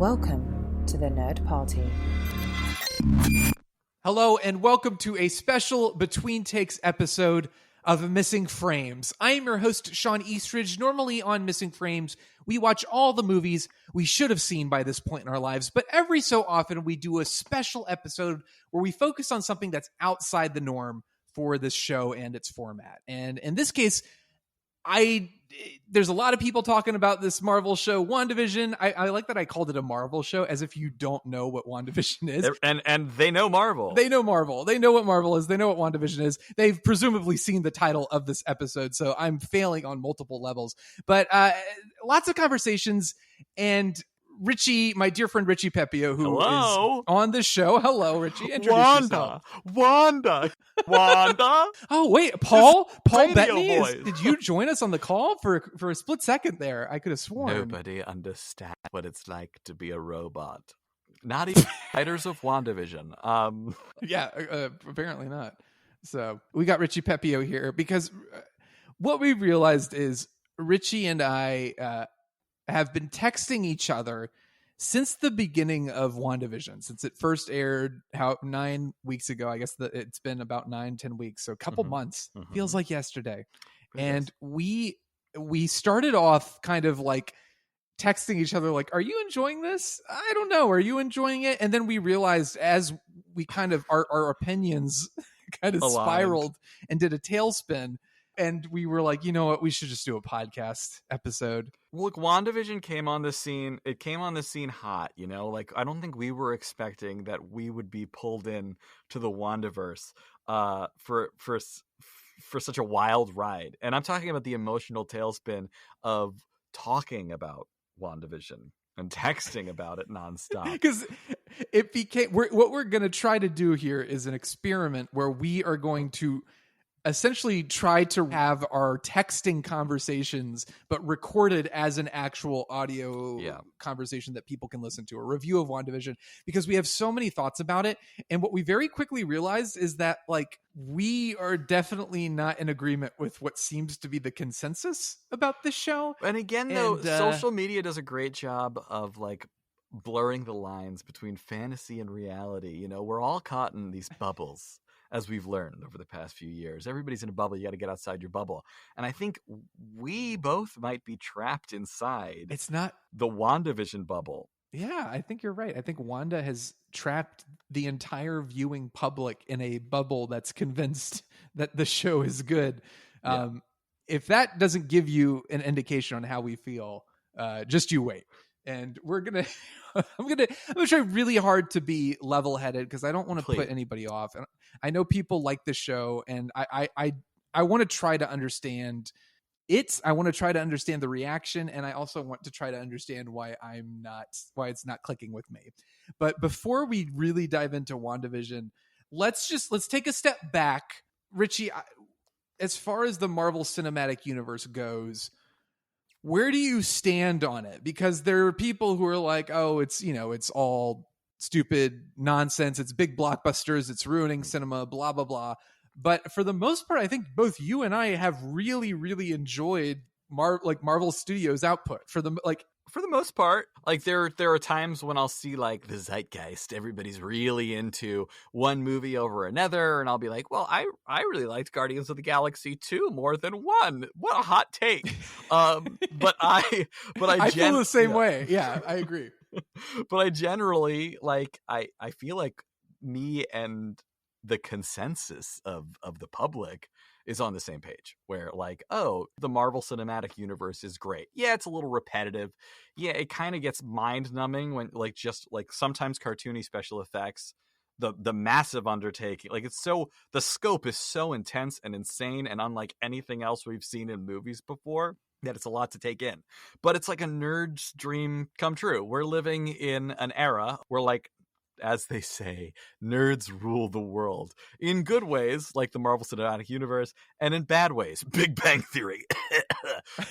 Welcome to the Nerd Party. Hello, and welcome to a special Between Takes episode of Missing Frames. I am your host, Shawn Eastridge. Normally on Missing Frames, we watch all the movies we should have seen by this point in our lives, but every so often we do a special episode where we focus on something that's outside the norm for this show and its format. And in this case, there's a lot of people talking about this Marvel show, WandaVision. I like that I called it a Marvel show, as if you don't know what WandaVision is. And they know Marvel. They know Marvel. They know what Marvel is. They know what WandaVision is. They've presumably seen the title of this episode, so I'm failing on multiple levels. But lots of conversations, and Richie, my dear friend Richie Pepio, who is on this show. Hello, Richie. Introduce yourself. Wanda. Oh, wait, Paul Bettany, voice. did you join us on the call for a split second there? I could have sworn. Nobody understands what it's like to be a robot. Not even writers of WandaVision. Yeah, apparently not. So we got Richie Pepio here because what we realized is Richie and I have been texting each other since the beginning of WandaVision, since it first aired 9 weeks ago. I guess it's been about 9-10 weeks, so a couple months. Feels like yesterday. And we started off kind of like texting each other like, are you enjoying this? I don't know, are you enjoying it? And then we realized, as we kind of our opinions kind of spiraled and did a tailspin, and we were like, you know what, we should just do a podcast episode. Look, WandaVision came on the scene. It came on the scene hot, you know? Like, I don't think we were expecting that we would be pulled in to the Wandaverse for such a wild ride. And I'm talking about the emotional tailspin of talking about WandaVision and texting about it nonstop. Because it became, what we're going to try to do here is an experiment where we are going to essentially try to have our texting conversations, but recorded as an actual audio conversation that people can listen to, a review of WandaVision, because we have so many thoughts about it. And what we very quickly realized is that, like, we are definitely not in agreement with what seems to be the consensus about this show. And again, though, social media does a great job of, like, blurring the lines between fantasy and reality. You know, we're all caught in these bubbles. As we've learned over the past few years, everybody's in a bubble. You got to get outside your bubble. And I think we both might be trapped inside. It's not the WandaVision bubble. Yeah, I think you're right. I think Wanda has trapped the entire viewing public in a bubble that's convinced that the show is good. If that doesn't give you an indication on how we feel, just you wait. And I'm gonna try really hard to be level-headed, because I don't want to put anybody off. And I know people like the show, and I want to try to understand it. I want to try to understand the reaction, and I also want to try to understand why it's not clicking with me. But before we really dive into WandaVision, let's take a step back. Richie, as far as the Marvel Cinematic Universe goes, where do you stand on it? Because there are people who are like, oh, it's all stupid nonsense. It's big blockbusters. It's ruining cinema, blah, blah, blah. But for the most part, I think both you and I have really, really enjoyed Marvel Studios output for the most part. Like, there are times when I'll see, like, the zeitgeist, everybody's really into one movie over another, and I'll be like, well, I really liked Guardians of the Galaxy 2 more than 1. What a hot take. But I feel the same way. Yeah, I agree. But I generally, like, I feel like me and the consensus of the public is on the same page, where, like, oh, the Marvel Cinematic Universe is great. Yeah, it's a little repetitive. Yeah, it kind of gets mind-numbing when, like, just, like, sometimes cartoony special effects, the massive undertaking, like, the scope is so intense and insane and unlike anything else we've seen in movies before, that it's a lot to take in. But it's like a nerd's dream come true. We're living in an era where, like, as they say, nerds rule the world, in good ways, like the Marvel Cinematic Universe, and in bad ways, Big Bang Theory.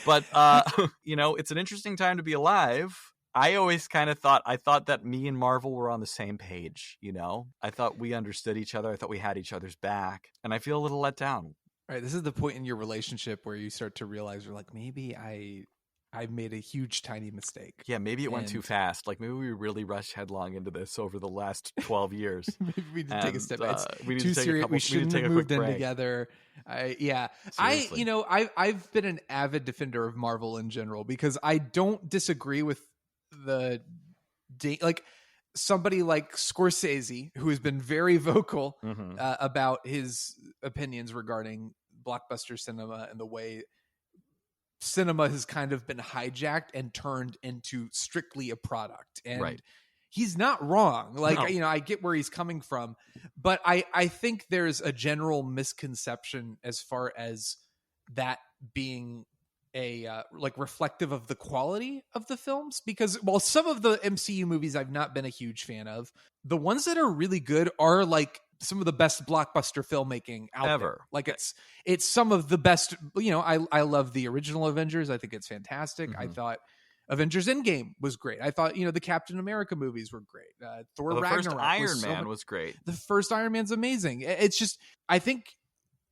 But, it's an interesting time to be alive. I always kind of thought that me and Marvel were on the same page, you know? I thought we understood each other. I thought we had each other's back. And I feel a little let down. All right, this is the point in your relationship where you start to realize, you're like, maybe I I made a huge, tiny mistake. Yeah, maybe it went too fast. Like maybe we really rushed headlong into this over the last 12 years. Maybe we need to take a step back. We need Too to take serious. We shouldn't have moved in break. together. Seriously. I've been an avid defender of Marvel in general because I don't disagree with like somebody like Scorsese, who has been very vocal about his opinions regarding blockbuster cinema and the way cinema has kind of been hijacked and turned into strictly a product. And he's not wrong. Like, I get where he's coming from, but I think there's a general misconception as far as that being like reflective of the quality of the films, because while some of the MCU movies I've not been a huge fan of, the ones that are really good are like some of the best blockbuster filmmaking out there. Like it's some of the best, I love the original Avengers. I think it's fantastic. I thought Avengers Endgame was great. I thought, the Captain America movies were great. Thor Ragnarok. The first Iron Man was great. The first Iron Man's amazing. It's just, I think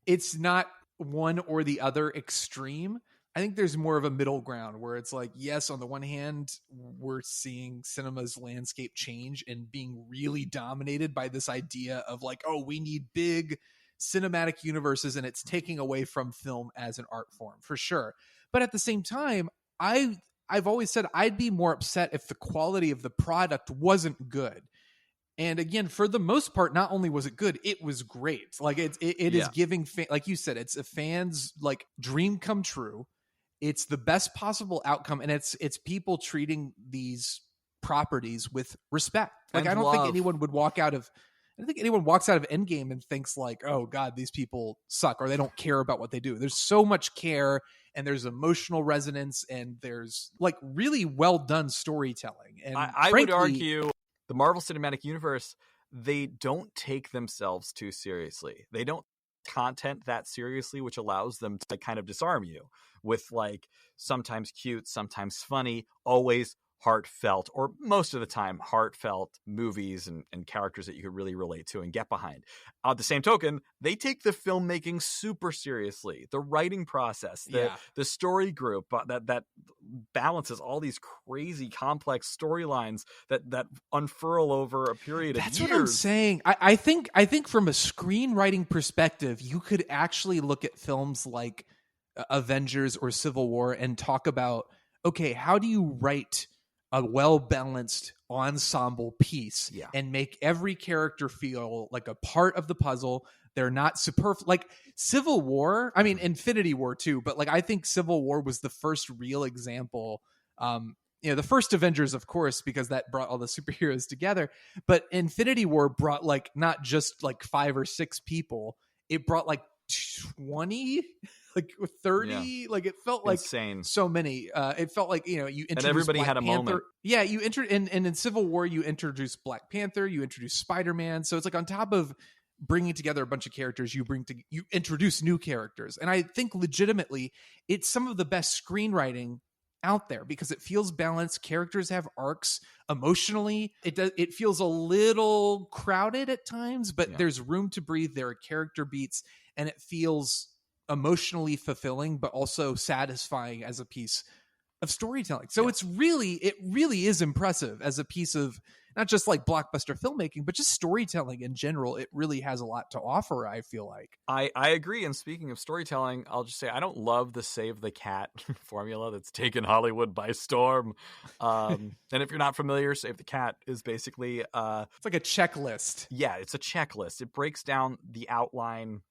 it's not one or the other extreme. I think there's more of a middle ground where it's like, yes, on the one hand, we're seeing cinema's landscape change and being really dominated by this idea of like, oh, we need big cinematic universes, and it's taking away from film as an art form for sure. But at the same time, I've always said I'd be more upset if the quality of the product wasn't good. And again, for the most part, not only was it good, it was great. Like it is giving, like you said, it's a fan's like dream come true. It's the best possible outcome, and it's people treating these properties with respect. Like I don't think anyone would walk out of Endgame and thinks like, oh God, these people suck, or they don't care about what they do. There's so much care, and there's emotional resonance, and there's like really well done storytelling. And I would argue the Marvel Cinematic Universe, they don't take themselves too seriously. They don't content that seriously, which allows them to kind of disarm you with like sometimes cute, sometimes funny, always heartfelt, or most of the time heartfelt movies and characters that you could really relate to and get behind. At the same token, they take the filmmaking super seriously. The writing process, the story group that balances all these crazy complex storylines that unfurl over a period of years. That's what I'm saying. I think from a screenwriting perspective, you could actually look at films like Avengers or Civil War and talk about, okay, how do you write a well-balanced ensemble piece and make every character feel like a part of the puzzle? They're not superfluous. Like Civil War, I mean, Infinity War too, but like I think Civil War was the first real example. The first Avengers, of course, because that brought all the superheroes together, but Infinity War brought like not just like 5 or 6 people, it brought like 20, like 30, like it felt like insane. So many. It felt like, you introduced, and everybody Black had a Panther. moment. Yeah, you entered, and in Civil War, you introduced Black Panther, you introduced Spider-Man. So it's like on top of bringing together a bunch of characters, you introduce new characters, and I think legitimately it's some of the best screenwriting out there because it feels balanced. Characters have arcs emotionally. It feels a little crowded at times, but there's room to breathe. There are character beats, and it feels emotionally fulfilling, but also satisfying as a piece of storytelling. So it really is impressive as a piece of not just like blockbuster filmmaking, but just storytelling in general. It really has a lot to offer, I feel like. I agree. And speaking of storytelling, I'll just say I don't love the Save the Cat formula that's taken Hollywood by storm. And if you're not familiar, Save the Cat is basically it's like a checklist. Yeah, it's a checklist. It breaks down the outline.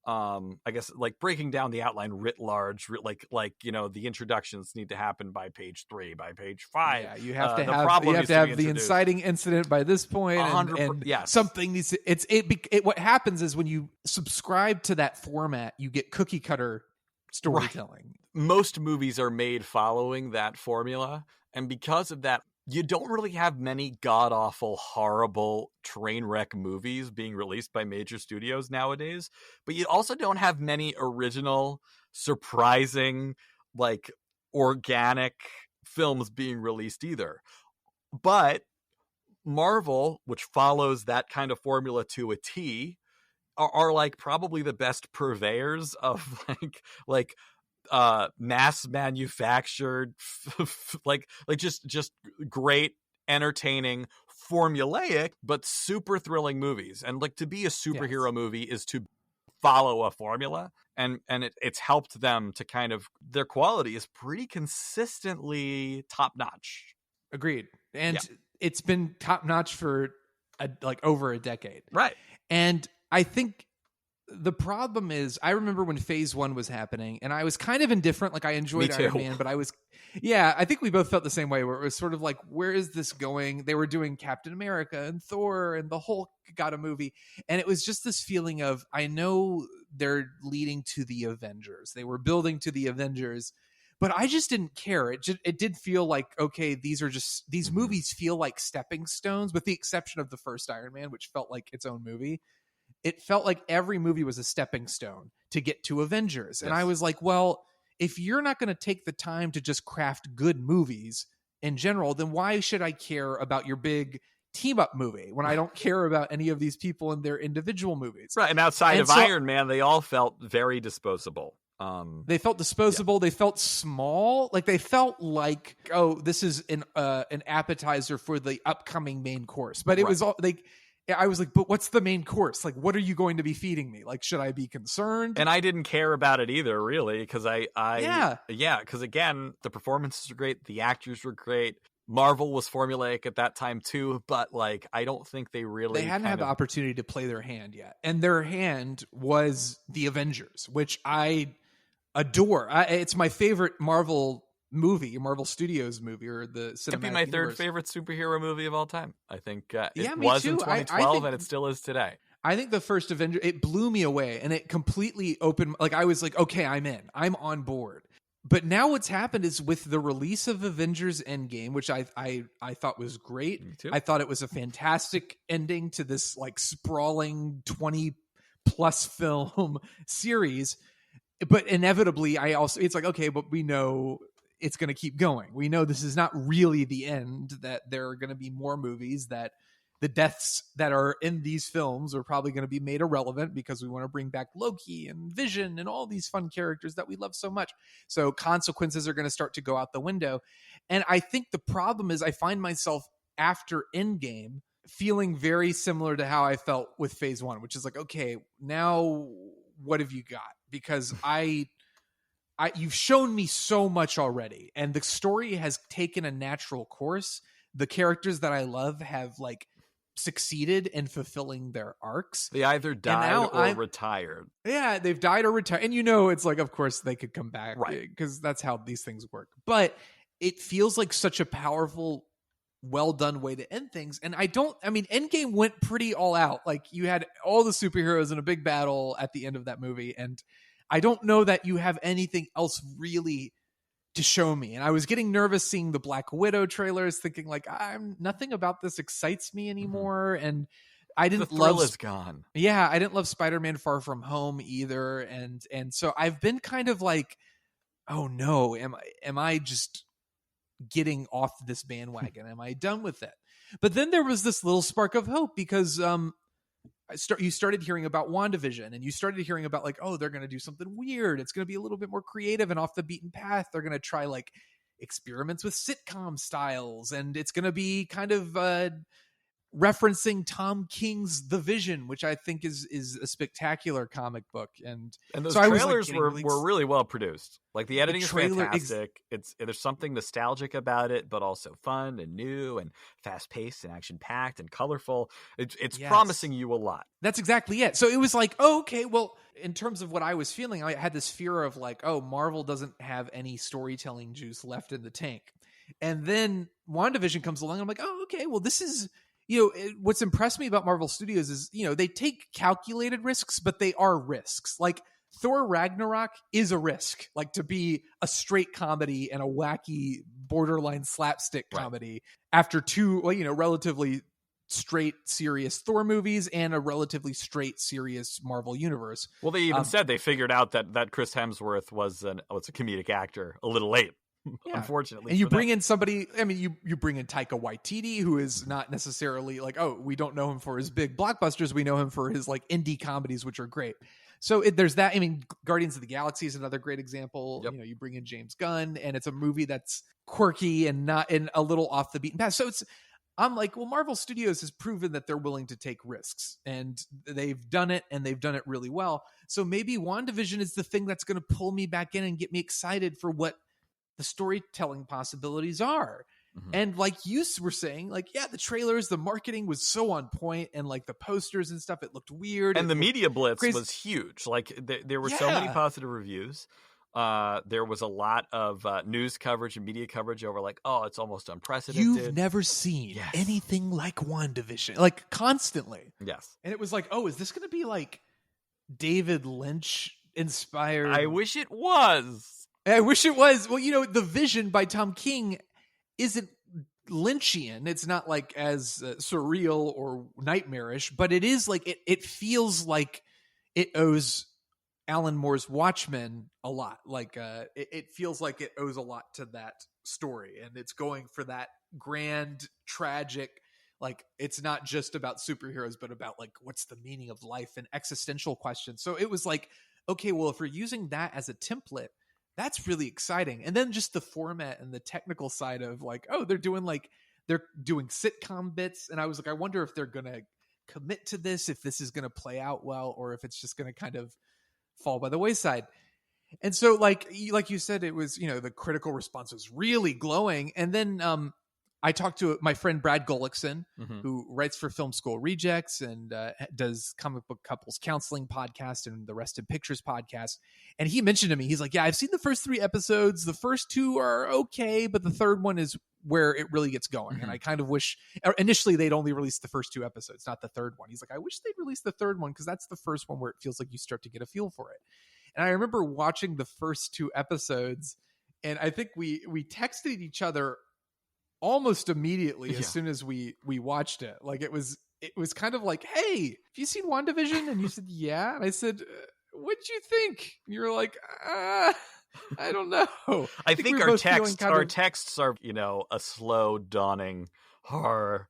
I guess like breaking down the outline writ large, like the introductions need to happen by page 3, by page 5. Yeah, you have to have the inciting incident by this point, and something needs to, what happens is when you subscribe to that format, you get cookie cutter storytelling. Right. Most movies are made following that formula, and because of that, you don't really have many god-awful, horrible train wreck movies being released by major studios nowadays, but you also don't have many original, surprising, like, organic films being released either. But Marvel, which follows that kind of formula to a T, are like probably the best purveyors of like mass manufactured, like just great, entertaining, formulaic, but super thrilling movies. And like, to be a superhero movie is to follow a formula, and it's helped them to kind of, their quality is pretty consistently top notch. Agreed. And it's been top notch for over a decade. Right. And I think the problem is, I remember when phase 1 was happening and I was kind of indifferent. Like, I enjoyed Iron Man, but I think we both felt the same way, where it was sort of like, where is this going? They were doing Captain America and Thor and the Hulk got a movie. And it was just this feeling of, I know they're leading to the Avengers. They were building to the Avengers, but I just didn't care. It did feel like, okay, these movies feel like stepping stones, with the exception of the first Iron Man, which felt like its own movie. It felt like every movie was a stepping stone to get to Avengers. Yes. And I was like, well, if you're not going to take the time to just craft good movies in general, then why should I care about your big team up movie when I don't care about any of these people in their individual movies? Right. And outside of Iron Man, they all felt very disposable. They felt disposable. Yeah. They felt small. Like, they felt like, oh, this is an appetizer for the upcoming main course. But it was all like, I was like, but what's the main course? Like, what are you going to be feeding me? Like, should I be concerned? And I didn't care about it either, really, because because again, the performances were great, the actors were great. Marvel was formulaic at that time too, but like, I don't think they hadn't had the opportunity to play their hand yet, and their hand was the Avengers, which I adore. It's my favorite Marvel Studios movie, or the cinematic. It'd be my third favorite superhero movie of all time. I think it me was too. in 2012, and it still is today. I think the first Avenger, it blew me away, and it completely opened. Like, I was like, okay, I'm in. I'm on board. But now what's happened is, with the release of Avengers Endgame, which I thought was great. Me too. I thought it was a fantastic ending to this like sprawling 20+ film series. But inevitably, it's like, okay, but we know it's going to keep going. We know this is not really the end, that there are going to be more movies, that the deaths that are in these films are probably going to be made irrelevant because we want to bring back Loki and Vision and all these fun characters that we love so much. So consequences are going to start to go out the window. And I think the problem is, I find myself after Endgame feeling very similar to how I felt with phase 1, which is like, okay, now what have you got? Because you've shown me so much already, and the story has taken a natural course. The characters that I love have like succeeded in fulfilling their arcs. They either died or retired. Yeah, they've died or retired. And it's like, of course they could come back, right? Because that's how these things work. But it feels like such a powerful, well done way to end things. And Endgame went pretty all out. Like, you had all the superheroes in a big battle at the end of that movie, and I don't know that you have anything else really to show me. And I was getting nervous seeing the Black Widow trailers, thinking like, nothing about this excites me anymore. Mm-hmm. And I didn't the thrill is gone. Yeah, I didn't love Spider-Man Far From Home either. And so I've been kind of like, oh no, am I just getting off this bandwagon? Am I done with it? But then there was this little spark of hope, because you started hearing about WandaVision, and you started hearing about like, oh, they're going to do something weird. It's going to be a little bit more creative and off the beaten path. They're going to try like experiments with sitcom styles, and it's going to be kind of referencing Tom King's The Vision, which I think is a spectacular comic book. And those so trailers were really well produced. Like, the editing is fantastic. There's something nostalgic about it, but also fun and new and fast paced and action packed and colorful. It's promising you a lot. That's exactly it. So it was like, oh, okay, well, in terms of what I was feeling, I had this fear of like, oh, Marvel doesn't have any storytelling juice left in the tank. And then WandaVision comes along, and I'm like, oh, okay, well, this is, what's impressed me about Marvel Studios is, they take calculated risks, but they are risks. Like, Thor Ragnarok is a risk, like, to be a straight comedy and a wacky borderline slapstick comedy after two, relatively straight, serious Thor movies and a relatively straight, serious Marvel universe. Well, they even said they figured out that Chris Hemsworth was a comedic actor a little late. Yeah. Unfortunately. And you bring in somebody, you bring in Taika Waititi, who is not necessarily like, oh, we don't know him for his big blockbusters. We know him for his like indie comedies, which are great. So there's that. I mean, Guardians of the Galaxy is another great example. Yep. You know, you bring in James Gunn, and it's a movie that's quirky and not and a little off the beaten path. So I'm like, well, Marvel Studios has proven that they're willing to take risks, and they've done it, and they've done it really well. So maybe WandaVision is the thing that's going to pull me back in and get me excited for what the storytelling possibilities are. Mm-hmm. And like you were saying, like, yeah, the trailers, the marketing was so on point, and like the posters and stuff, it looked weird. And the media blitz crazy. Was huge. Like there were so many positive reviews. There was a lot of news coverage and media coverage over like, oh, it's almost unprecedented. You've never seen anything like WandaVision, like constantly. Yes. And it was like, oh, is this going to be like David Lynch inspired? I wish it was. Well, you know, The Vision by Tom King isn't Lynchian. It's not like as surreal or nightmarish, but it is like it feels like it owes Alan Moore's Watchmen a lot. Like it feels like it owes a lot to that story, and it's going for that grand, tragic, like it's not just about superheroes, but about like what's the meaning of life and existential questions. So it was like, okay, well, if we're using that as a template, that's really exciting. And then just the format and the technical side of like, oh, they're doing sitcom bits. And I was like, I wonder if they're going to commit to this, if this is going to play out well, or if it's just going to kind of fall by the wayside. And so like you said, it was, you know, the critical response was really glowing. And then I talked to my friend Brad Gullickson, who writes for Film School Rejects and does Comic Book Couples Counseling podcast and the Rested Pictures podcast. And he mentioned to me, he's like, yeah, I've seen the first 3 episodes. The first 2 are okay, but the third one is where it really gets going. And I kind of wish initially they'd only released the first 2 episodes, not the third one. He's like, I wish they'd release the third one, because that's the first one where it feels like you start to get a feel for it. And I remember watching the first 2 episodes, and I think we texted each other almost immediately as soon as we watched it. Like it was kind of like, hey, have you seen WandaVision? And you said, yeah. And I said, what'd you think? And you were like, I don't know. I think our texts are, you know, a slow dawning horror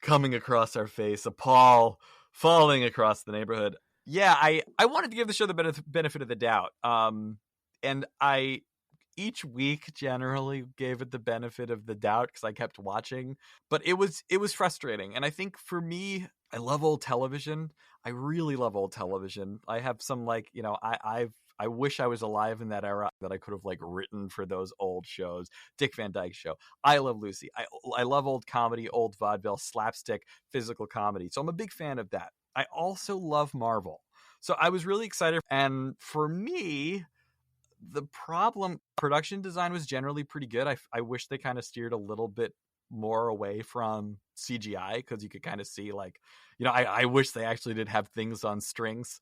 coming across our face, a pall falling across the neighborhood. Yeah, I wanted to give the show the benefit of the doubt. And I each week generally gave it the benefit of the doubt because I kept watching, but it was frustrating. And I think for me, I love old television. I really love old television. I have some like, you know, I wish I was alive in that era that I could have like written for those old shows. Dick Van Dyke Show. I Love Lucy. I love old comedy, old vaudeville, slapstick, physical comedy. So I'm a big fan of that. I also love Marvel. So I was really excited. And for me, the production design was generally pretty good. I wish they kind of steered a little bit more away from CGI, because you could kind of see like, you know, I wish they actually did have things on strings.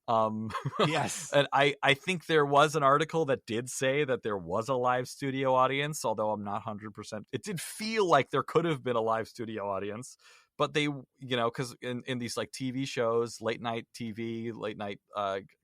Yes. And I think there was an article that did say that there was a live studio audience, although I'm not 100%. It did feel like there could have been a live studio audience. But they, you know, because in these like TV shows, late night TV, late night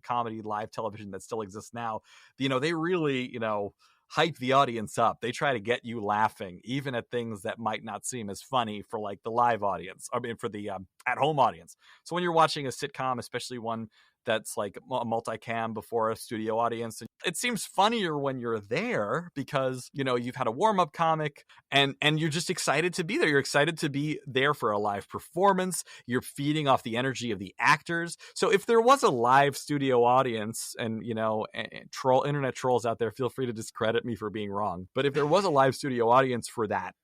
comedy, live television that still exists now, you know, they really, you know, hype the audience up. They try to get you laughing, even at things that might not seem as funny for like the live audience. I mean, for the at-home audience. So when you're watching a sitcom, especially one that's like a multicam before a studio audience, it seems funnier when you're there because, you know, you've had a warm-up comic and you're just excited to be there. You're excited to be there for a live performance. You're feeding off the energy of the actors. So if there was a live studio audience, and, you know, internet trolls out there, feel free to discredit me for being wrong. But if there was a live studio audience for that,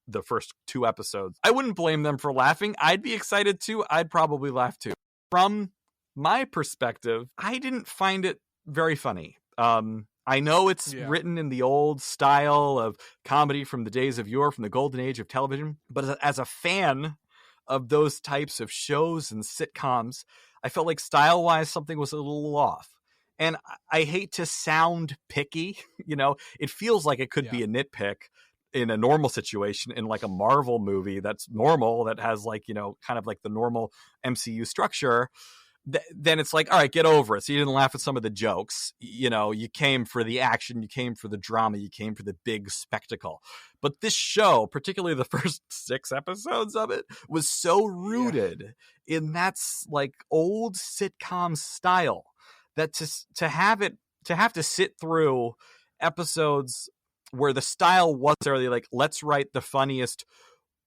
the first 2 episodes, I wouldn't blame them for laughing. I'd be excited too. I'd probably laugh too. From my perspective, I didn't find it very funny. I know it's written in the old style of comedy from the days of yore, from the golden age of television, but as a fan of those types of shows and sitcoms, I felt like style-wise something was a little off. And I hate to sound picky, you know, it feels like it could be a nitpick in a normal situation, in like a Marvel movie that's normal, that has like, you know, kind of like the normal MCU structure. Then it's like, all right, get over it. So you didn't laugh at some of the jokes. You know, you came for the action, you came for the drama, you came for the big spectacle. But this show, particularly the first 6 episodes of it, was so rooted in that's like old sitcom style that to have to sit through episodes where the style wasn't necessarily like, let's write the funniest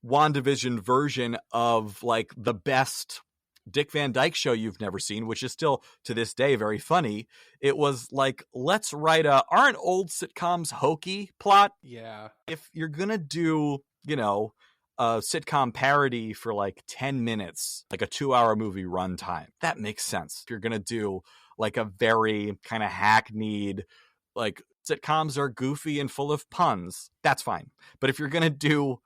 WandaVision version of like the best Dick Van Dyke Show you've never seen, which is still to this day very funny. It was like, let's write aren't old sitcoms hokey plot? Yeah. If you're gonna do, a sitcom parody for like 10 minutes, like a 2-hour movie runtime, that makes sense. If you're gonna do like a very kind of hackneyed, like sitcoms are goofy and full of puns, that's fine. But if you're gonna do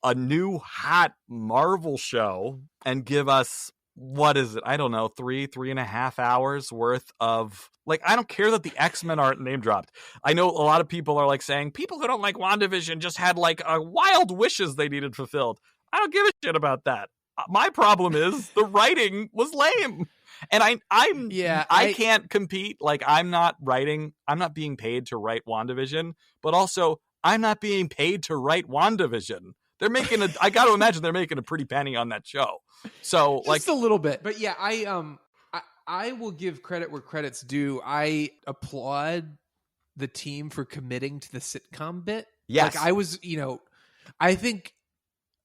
a new hot Marvel show and give us, what is it? I don't know, 3.5 hours worth of, like, I don't care that the X-Men aren't name dropped. I know a lot of people are like saying people who don't like WandaVision just had like wild wishes they needed fulfilled. I don't give a shit about that. My problem is the writing was lame. And I can't compete. Like, I'm not being paid to write WandaVision, but also I'm not being paid to write WandaVision. They're making I got to imagine they're making a pretty penny on that show. So just a little bit. But yeah, I will give credit where credit's due. I applaud the team for committing to the sitcom bit. Yes. Like I was, I think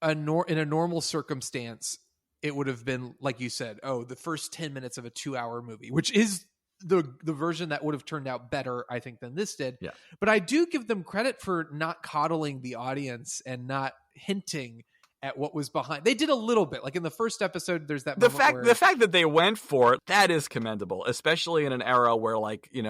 in a normal circumstance, it would have been, like you said, the first 10 minutes of a 2-hour movie, which is the version that would have turned out better, I think, than this did. Yeah. But I do give them credit for not coddling the audience and not hinting at what was behind. They did a little bit, like in the first episode, there's that the fact that they went for it, that is commendable, especially in an era where, like, we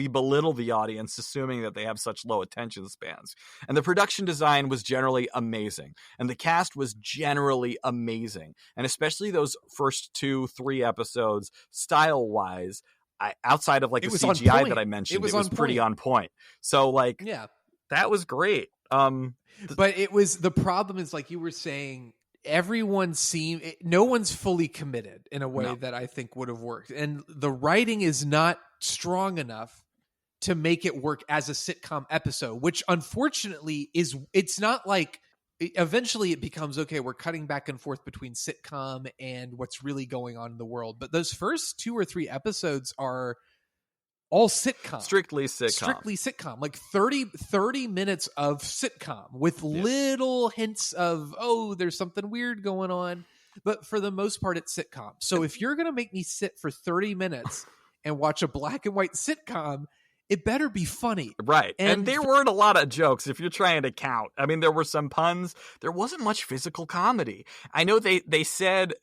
belittle the audience, assuming that they have such low attention spans. And the production design was generally amazing, and the cast was generally amazing, and especially those first 2-3 episodes, style wise, outside of like the CGI that I mentioned, it was pretty on point. So like, yeah, that was great. But it was, the problem is, like you were saying, no one's fully committed in a way that I think would have worked. And the writing is not strong enough to make it work as a sitcom episode, which unfortunately it's not like, eventually it becomes, okay, we're cutting back and forth between sitcom and what's really going on in the world. But those first 2 or 3 episodes are all sitcom. Strictly sitcom. Like 30 minutes of sitcom with little hints of, there's something weird going on. But for the most part, it's sitcom. So if you're going to make me sit for 30 minutes and watch a black and white sitcom, it better be funny. Right. And there weren't a lot of jokes if you're trying to count. I mean, there were some puns. There wasn't much physical comedy. I know they said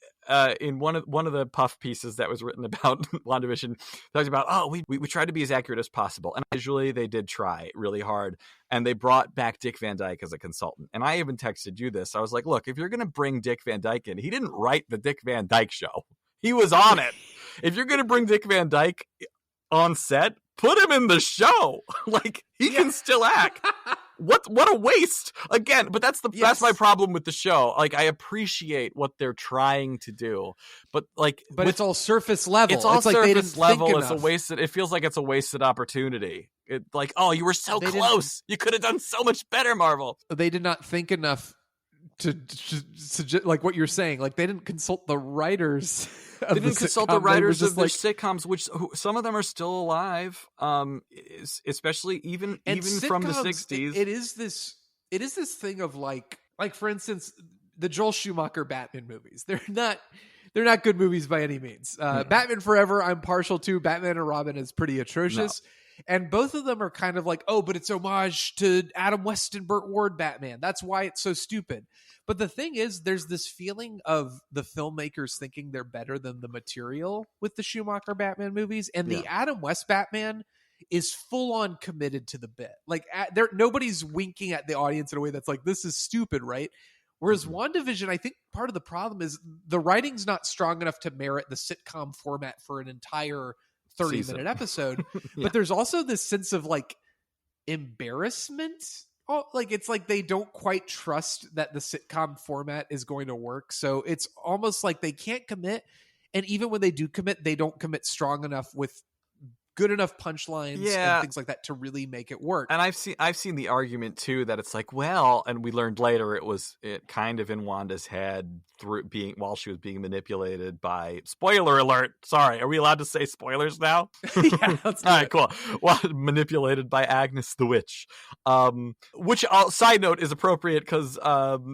in one of the puff pieces that was written about WandaVision, talked about, we tried to be as accurate as possible. And visually, they did try really hard. And they brought back Dick Van Dyke as a consultant. And I even texted you this. I was like, look, if you're going to bring Dick Van Dyke in, he didn't write the Dick Van Dyke Show. He was on it. If you're going to bring Dick Van Dyke on set, put him in the show. Like, he can still act. What a waste. Again, but that's my problem with the show. Like, I appreciate what they're trying to do, but it's all surface level. It's all surface level. It's a wasted. It feels like it's a wasted opportunity. You were so close. You could have done so much better, Marvel. They did not think enough to suggest, like what you're saying. Like, they didn't consult the writers. They didn't consult the writers of their sitcoms, which some of them are still alive. Especially even sitcoms, from the 60s. It is this thing of like for instance, the Joel Schumacher Batman movies. They're not good movies by any means. Batman Forever, I'm partial to. Batman and Robin is pretty atrocious. No. And both of them are kind of like, but it's homage to Adam West and Burt Ward Batman. That's why it's so stupid. But the thing is, there's this feeling of the filmmakers thinking they're better than the material with the Schumacher Batman movies. And the Adam West Batman is full on committed to the bit. Like, nobody's winking at the audience in a way that's like, this is stupid, right? Whereas WandaVision, I think part of the problem is the writing's not strong enough to merit the sitcom format for an entire 30-minute episode. But there's also this sense of like embarrassment. Like, it's like they don't quite trust that the sitcom format is going to work. So it's almost like they can't commit. And even when they do commit, they don't commit strong enough with good enough punchlines Yeah. and things like that to really make it work. And I've seen the argument too that it's like, well, and we learned later it kind of in Wanda's head while she was being manipulated by, spoiler alert. Sorry, are we allowed to say spoilers now? Yeah, let's do All right, it. cool. Well, manipulated by Agnes the Witch, which side note is appropriate because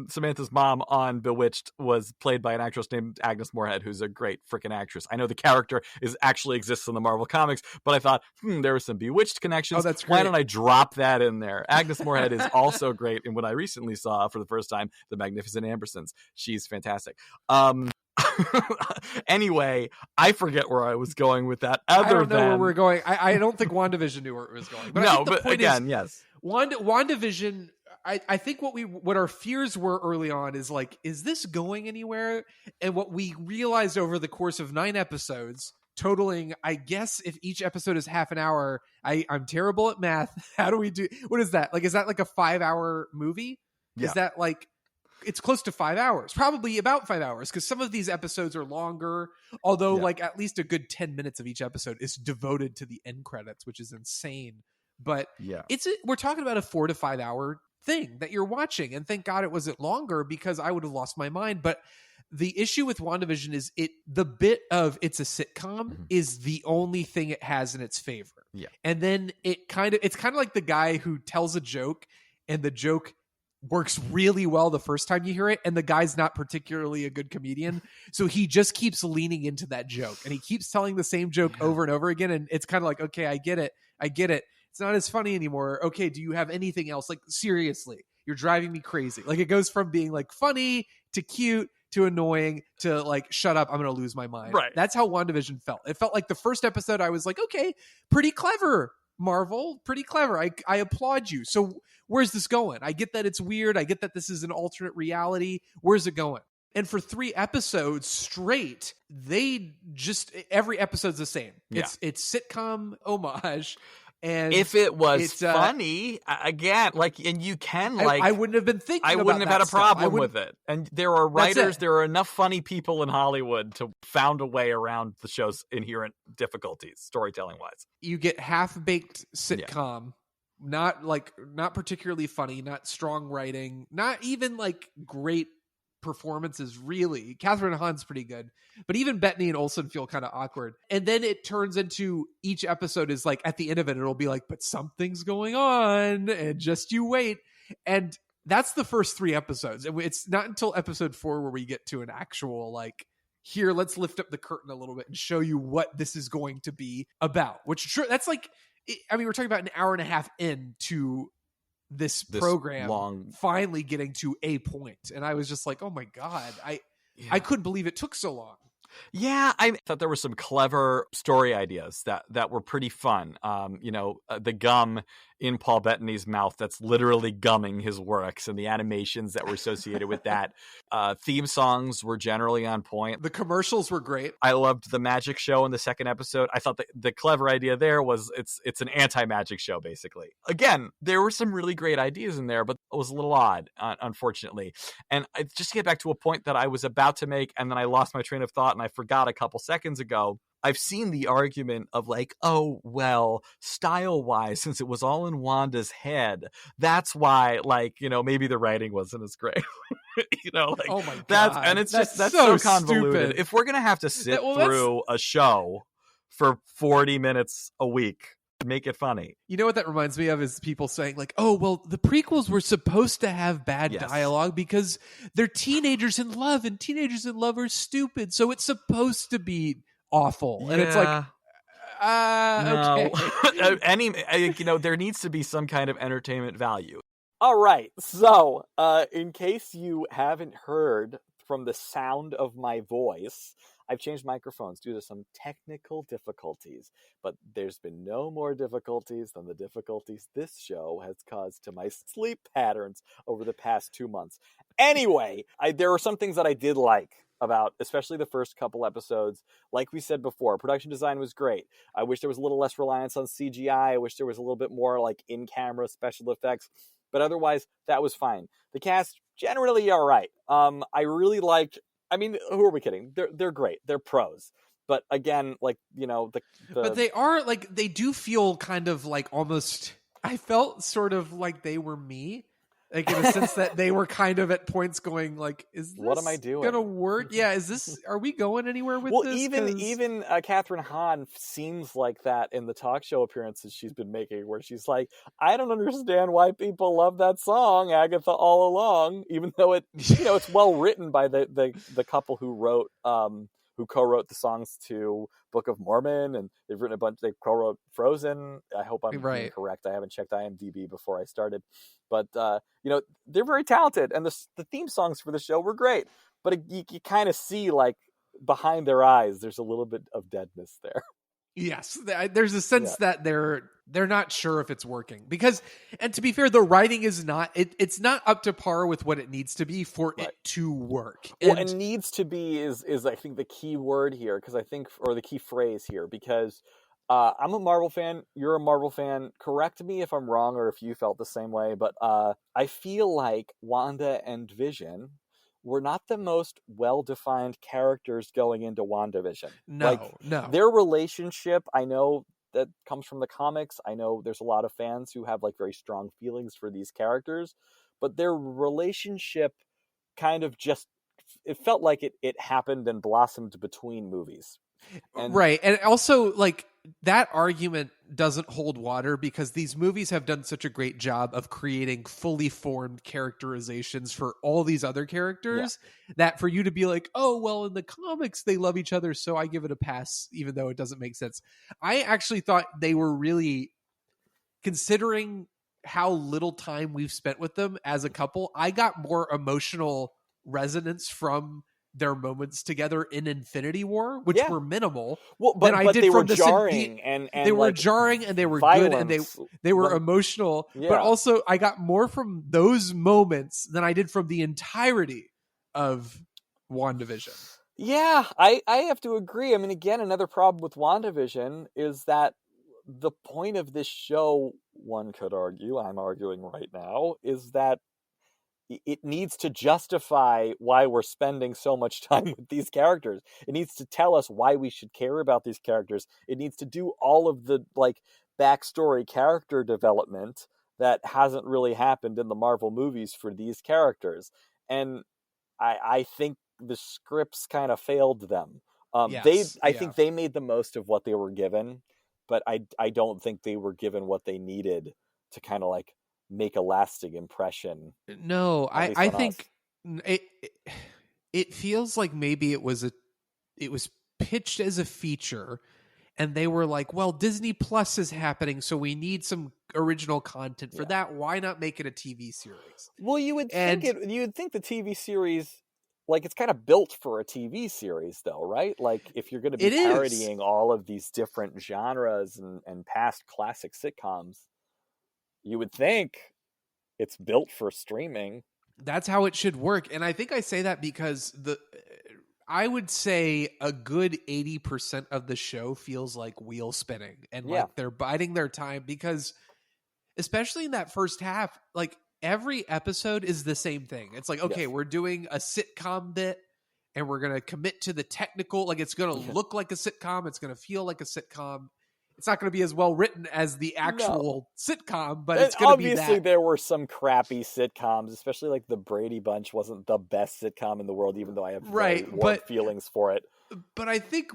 Samantha's mom on Bewitched was played by an actress named Agnes Moorehead, who's a great freaking actress. I know the character actually exists in the Marvel comics, but I thought there were some Bewitched connections. Oh, that's great. Why don't I drop that in there? Agnes Moorehead is also great in what I recently saw for the first time, The Magnificent Ambersons. She's fantastic. Anyway, I forget where I was going with that. I don't know where we're going. I don't think WandaVision knew where it was going. But I think the point again, is, yes. WandaVision, I think what our fears were early on is like, is this going anywhere? And what we realized over the course of 9 episodes, totaling, I guess if each episode is half an hour, I'm terrible at math. How do we do? What is that? Like, is that like a 5-hour movie? Yeah. Is that like, it's close to 5 hours, probably about 5 hours, because some of these episodes are longer, although like at least a good 10 minutes of each episode is devoted to the end credits, which is insane. But we're talking about a 4 to 5 hour thing that you're watching, and thank God it wasn't longer, because I would have lost my mind. But the issue with WandaVision is the bit of it's a sitcom is the only thing it has in its favor. Yeah. And then it's kind of like the guy who tells a joke and the joke works really well the first time you hear it, and the guy's not particularly a good comedian, so he just keeps leaning into that joke and he keeps telling the same joke over and over again, and it's kind of like, okay, I get it, it's not as funny anymore. Okay, do you have anything else? Like, seriously, you're driving me crazy. Like, it goes from being like funny to cute to annoying to like, shut up, I'm gonna lose my mind. Right. That's how WandaVision felt. It felt like the first episode I was like, okay, pretty clever, Marvel, pretty clever. I applaud you. So where's this going? I get that it's weird. I get that this is an alternate reality. Where's it going? And for 3 episodes straight, every episode's the same. It's sitcom homage. And if it was funny, again, like, and you can like, I wouldn't have been thinking. I wouldn't have had a problem with it. And there are writers, there are enough funny people in Hollywood to found a way around the show's inherent difficulties, storytelling wise. You get half-baked sitcom, not particularly funny, not strong writing, not even like great performances, really. Catherine Hahn's pretty good, but even Bettany and Olsen feel kind of awkward. And then it turns into, each episode is like, at the end of it, it'll be like, but something's going on, and just you wait. And that's the first 3 episodes. And it's not until episode 4 where we get to an actual like, here, let's lift up the curtain a little bit and show you what this is going to be about. Which, that's like, I mean, we're talking about an hour and a half into this program finally getting to a point, and I was just like, oh my God, I couldn't believe it took so long. Yeah, I thought there were some clever story ideas that were pretty fun. The gum in Paul Bettany's mouth that's literally gumming his works, and the animations that were associated with that. Theme songs were generally on point. The commercials were great. I loved the magic show in the second episode. I thought the clever idea there was it's an anti-magic show, basically. Again, there were some really great ideas in there, but it was a little odd, unfortunately. And just to get back to a point that I was about to make, and then I lost my train of thought, and I forgot a couple seconds ago. I've seen the argument of like, oh, well, style-wise, since it was all in Wanda's head, that's why, like, maybe the writing wasn't as great. Like, oh my God. And it's that's so convoluted. Stupid. If we're going to have to sit through a show for 40 minutes a week, make it funny. You know what that reminds me of is people saying like, oh, well, the prequels were supposed to have bad dialogue because they're teenagers in love, and teenagers in love are stupid. So it's supposed to be awful. And it's like, okay. There needs to be some kind of entertainment value. All right. So, in case you haven't heard from the sound of my voice, I've changed microphones due to some technical difficulties, but there's been no more difficulties than the difficulties this show has caused to my sleep patterns over the past 2 months. Anyway, there are some things that I did like about, especially the first couple episodes. Like we said before, production design was great. I wish there was a little less reliance on CGI. I wish there was a little bit more like in-camera special effects, but otherwise that was fine. The cast, generally all right. I really liked, who are we kidding? They're great. They're pros. But again, like, But they are like, they do feel kind of like almost, I felt sort of like they were me. Like in a sense that they were kind of at points going like, is What am I this doing? gonna work? Yeah, are we going anywhere with well, this? even Catherine Hahn seems like that in the talk show appearances she's been making, where she's like, I don't understand why people love that song, Agatha All Along, even though it's well written by the couple who co-wrote the songs to Book of Mormon, and they co-wrote Frozen. I hope I'm being correct. I haven't checked IMDb before I started, but they're very talented, and the theme songs for the show were great. But you kind of see, like, behind their eyes, there's a little bit of deadness there. Yes, there's a sense that they're not sure if it's working, because, and to be fair, the writing is not it's not up to par with what it needs to be for it to work. And needs to be is I think the key word here, or the key phrase here, because I'm a Marvel fan. You're a Marvel fan. Correct me if I'm wrong or if you felt the same way, but I feel like Wanda and Vision were not the most well-defined characters going into WandaVision. No. Their relationship, I know that comes from the comics. I know there's a lot of fans who have like very strong feelings for these characters, but their relationship kind of it felt like it happened and blossomed between movies. Right. And also, like, that argument doesn't hold water, because these movies have done such a great job of creating fully formed characterizations for all these other characters that for you to be like, oh, well, in the comics, they love each other, so I give it a pass, even though it doesn't make sense. I actually thought they were really, considering how little time we've spent with them as a couple, I got more emotional resonance from their moments together in Infinity War, which were minimal. Well, but they were jarring, and they were jarring, and they were violence, good, and they were emotional. Yeah. But also, I got more from those moments than I did from the entirety of WandaVision. Yeah, I have to agree. I mean, again, another problem with WandaVision is that the point of this show, one could argue, I'm arguing right now, is that it needs to justify why we're spending so much time with these characters. It needs to tell us why we should care about these characters. It needs to do all of the backstory character development that hasn't really happened in the Marvel movies for these characters. And I think the scripts kind of failed them. I think they made the most of what they were given, but I don't think they were given what they needed to kind of make a lasting impression. No, I think it feels like maybe it was pitched as a feature, and they were like, well, Disney Plus is happening, so we need some original content for that. Why not make it a TV series? Well, you would think the TV series, it's kind of built for a TV series, though, right? Like, if you're going to be parodying all of these different genres and past classic sitcoms, you would think it's built for streaming. That's how it should work. And I think I say that because I would say a good 80% of the show feels like wheel spinning, and like they're biding their time, because especially in that first half, like every episode is the same thing. It's like, okay, we're doing a sitcom bit, and we're going to commit to the technical, like it's going to look like a sitcom. It's going to feel like a sitcom. It's not going to be as well written as the actual sitcom, but it's going to be that. Obviously, there were some crappy sitcoms, especially like the Brady Bunch wasn't the best sitcom in the world, even though I have very warm feelings for it. But I think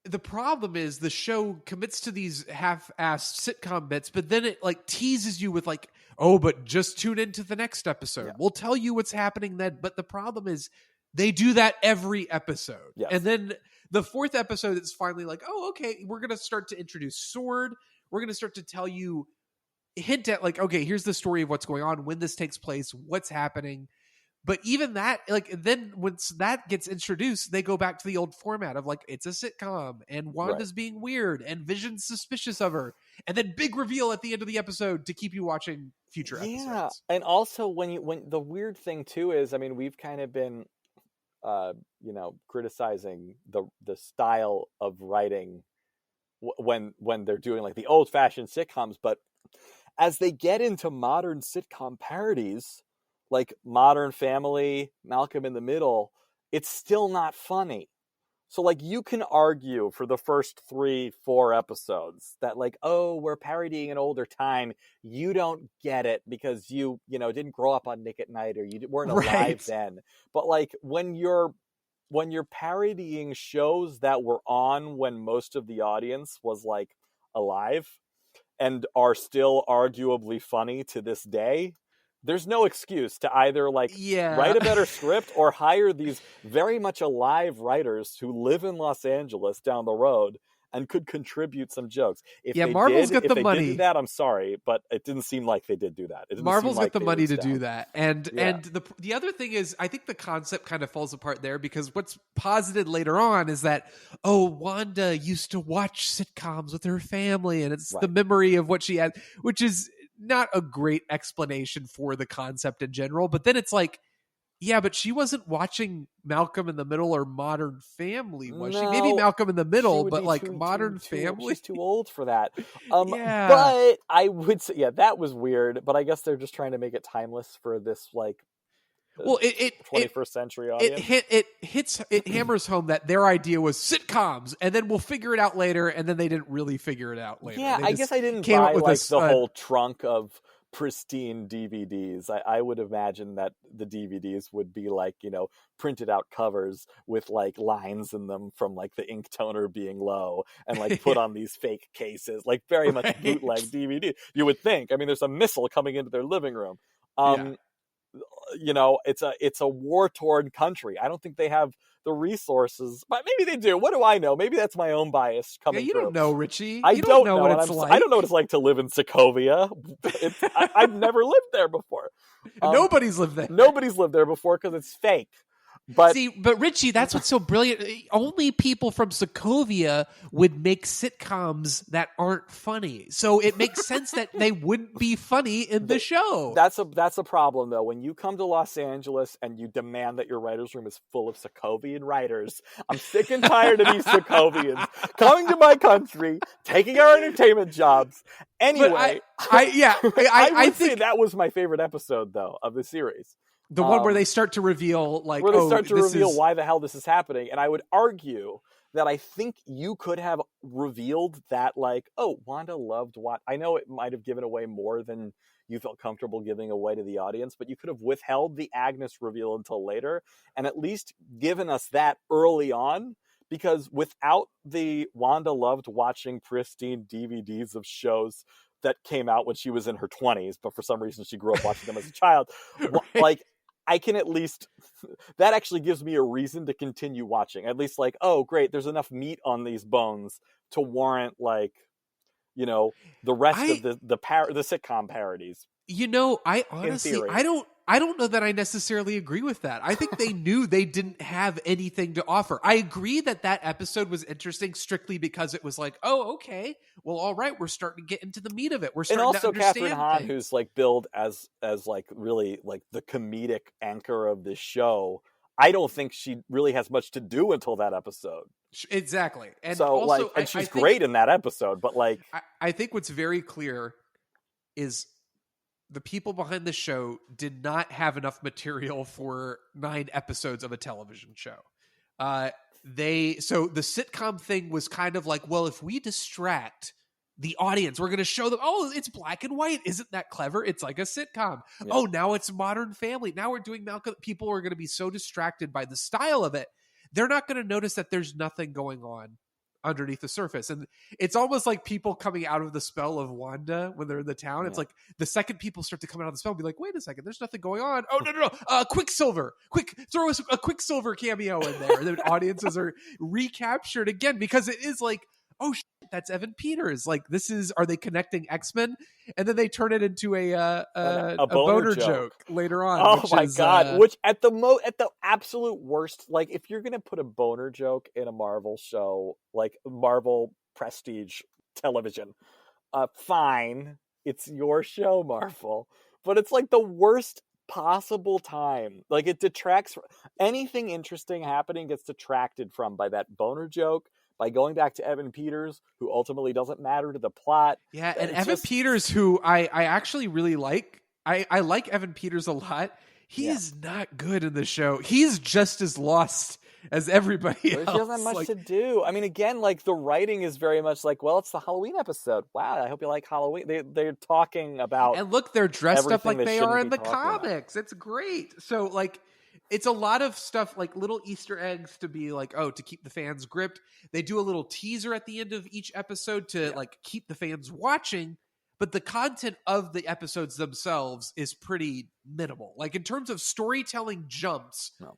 the problem is the show commits to these half-assed sitcom bits, but then it teases you with oh, but just tune into the next episode. Yeah. We'll tell you what's happening then. But the problem is they do that every episode. Yes. And then the fourth episode is finally oh, okay, we're going to start to introduce Sword. We're going to start to tell you, hint at okay, here's the story of what's going on, when this takes place, what's happening. But even that, then once that gets introduced, they go back to the old format of it's a sitcom, and Wanda's being weird, and Vision's suspicious of her, and then big reveal at the end of the episode to keep you watching future episodes. Yeah, and also when the weird thing too is, I mean, we've kind of been criticizing the style of writing when they're doing the old-fashioned sitcoms, but as they get into modern sitcom parodies like Modern Family, Malcolm in the Middle, it's still not funny. So, like, you can argue for the first 3-4 episodes that, like, oh, we're parodying an older time. You don't get it because you didn't grow up on Nick at Night, or you weren't alive then. But, like, when you're parodying shows that were on when most of the audience was, like, alive and are still arguably funny to this day, there's no excuse to either, like, write a better script or hire these very much alive writers who live in Los Angeles down the road and could contribute some jokes. If Marvel's got the money. Did do that, I'm sorry, but it didn't seem like they did do that. Marvel's got the money to do that. And the other thing is, I think the concept kind of falls apart there, because what's posited later on is that, Wanda used to watch sitcoms with her family, and it's the memory of what she had, which is not a great explanation for the concept in general. But then it's like, yeah, but she wasn't watching Malcolm in the Middle or Modern Family, was she? Maybe Malcolm in the Middle, but like Modern Family? She's too old for that. But I would say, that was weird, but I guess they're just trying to make it timeless for this, like, it 21st century audience. It hammers home that their idea was sitcoms, and then we'll figure it out later, and then they didn't really figure it out later. Yeah, I guess I didn't buy, like, the whole trunk of pristine DVDs. I would imagine that the DVDs would be, like, printed out covers with, like, lines in them from, like, the ink toner being low, and, like, put on these fake cases, like, very much bootleg DVD. You would think. I mean, there's a missile coming into their living room. It's a war-torn country. I don't think they have the resources, but maybe they do. What do I know? Maybe that's my own bias coming you through. Don't know, Richie. I don't know what it's like. I don't know what it's like to live in Sokovia. I've never lived there before. Nobody's lived there. Nobody's lived there before because it's fake. But Richie, that's what's so brilliant. Only people from Sokovia would make sitcoms that aren't funny. So it makes sense that they wouldn't be funny in the show. That's a problem, though. When you come to Los Angeles and you demand that your writer's room is full of Sokovian writers, I'm sick and tired of these Sokovians coming to my country, taking our entertainment jobs. Anyway, I would say that was my favorite episode, though, of the series. The one where they start to reveal, like, why the hell this is happening. And I would argue that I think you could have revealed that, like, Wanda loved what. I know it might have given away more than you felt comfortable giving away to the audience, but you could have withheld the Agnes reveal until later and at least given us that early on. Because without the Wanda loved watching pristine DVDs of shows that came out when she was in her 20s, but for some reason she grew up watching them as a child, like, I can at least, that actually gives me a reason to continue watching. At least, like, great, there's enough meat on these bones to warrant, like, the rest of the sitcom parodies. I honestly, I don't know that I necessarily agree with that. I think they knew they didn't have anything to offer. I agree that episode was interesting strictly because it was like, okay, well, all right, we're starting to get into the meat of it. We're starting to understand Catherine Hahn, who's, like, billed as like really, like, the comedic anchor of this show. I don't think she really has much to do until that episode. Exactly. And so, also, like, and she's great in that episode, but, like, I think what's very clear is the people behind the show did not have enough material for 9 episodes of a television show. So the sitcom thing was kind of like, well, if we distract the audience, we're going to show them, it's black and white. Isn't that clever? It's like a sitcom. Yeah. Now it's Modern Family. Now we're doing Malcolm. People are going to be so distracted by the style of it. They're not going to notice that there's nothing going on underneath the surface. And it's almost like people coming out of the spell of Wanda when they're in the town. Yeah. It's like the second people start to come out of the spell, be like, wait a second, there's nothing going on. Oh, no. Quicksilver. Throw us a Quicksilver cameo in there. And then audiences are recaptured again because it is like, oh, shit, that's Evan Peters. Like, are they connecting X-Men? And then they turn it into a boner joke later on. Oh my God. Which at the absolute worst, like, if you're going to put a boner joke in a Marvel show, like Marvel Prestige television, fine. It's your show, Marvel. But it's like the worst possible time. Like, it detracts from anything interesting happening, gets detracted from by that boner joke, by going back to Evan Peters, who ultimately doesn't matter to the plot. Yeah, and Evan Peters, who I actually really like. I like Evan Peters a lot. He is not good in the show. He's just as lost as everybody Well, else. she doesn't have much to do. I mean, again, like the writing is very much like, well, it's the Halloween episode. Wow, I hope you like Halloween. They're talking about, and look, they're dressed up everything like they they are shouldn't in be the talking about. comics. It's great. So like, it's a lot of stuff, like little Easter eggs to be like, oh, to keep the fans gripped. They do a little teaser at the end of each episode to like keep the fans watching. But the content of the episodes themselves is pretty minimal. Like in terms of storytelling jumps, No.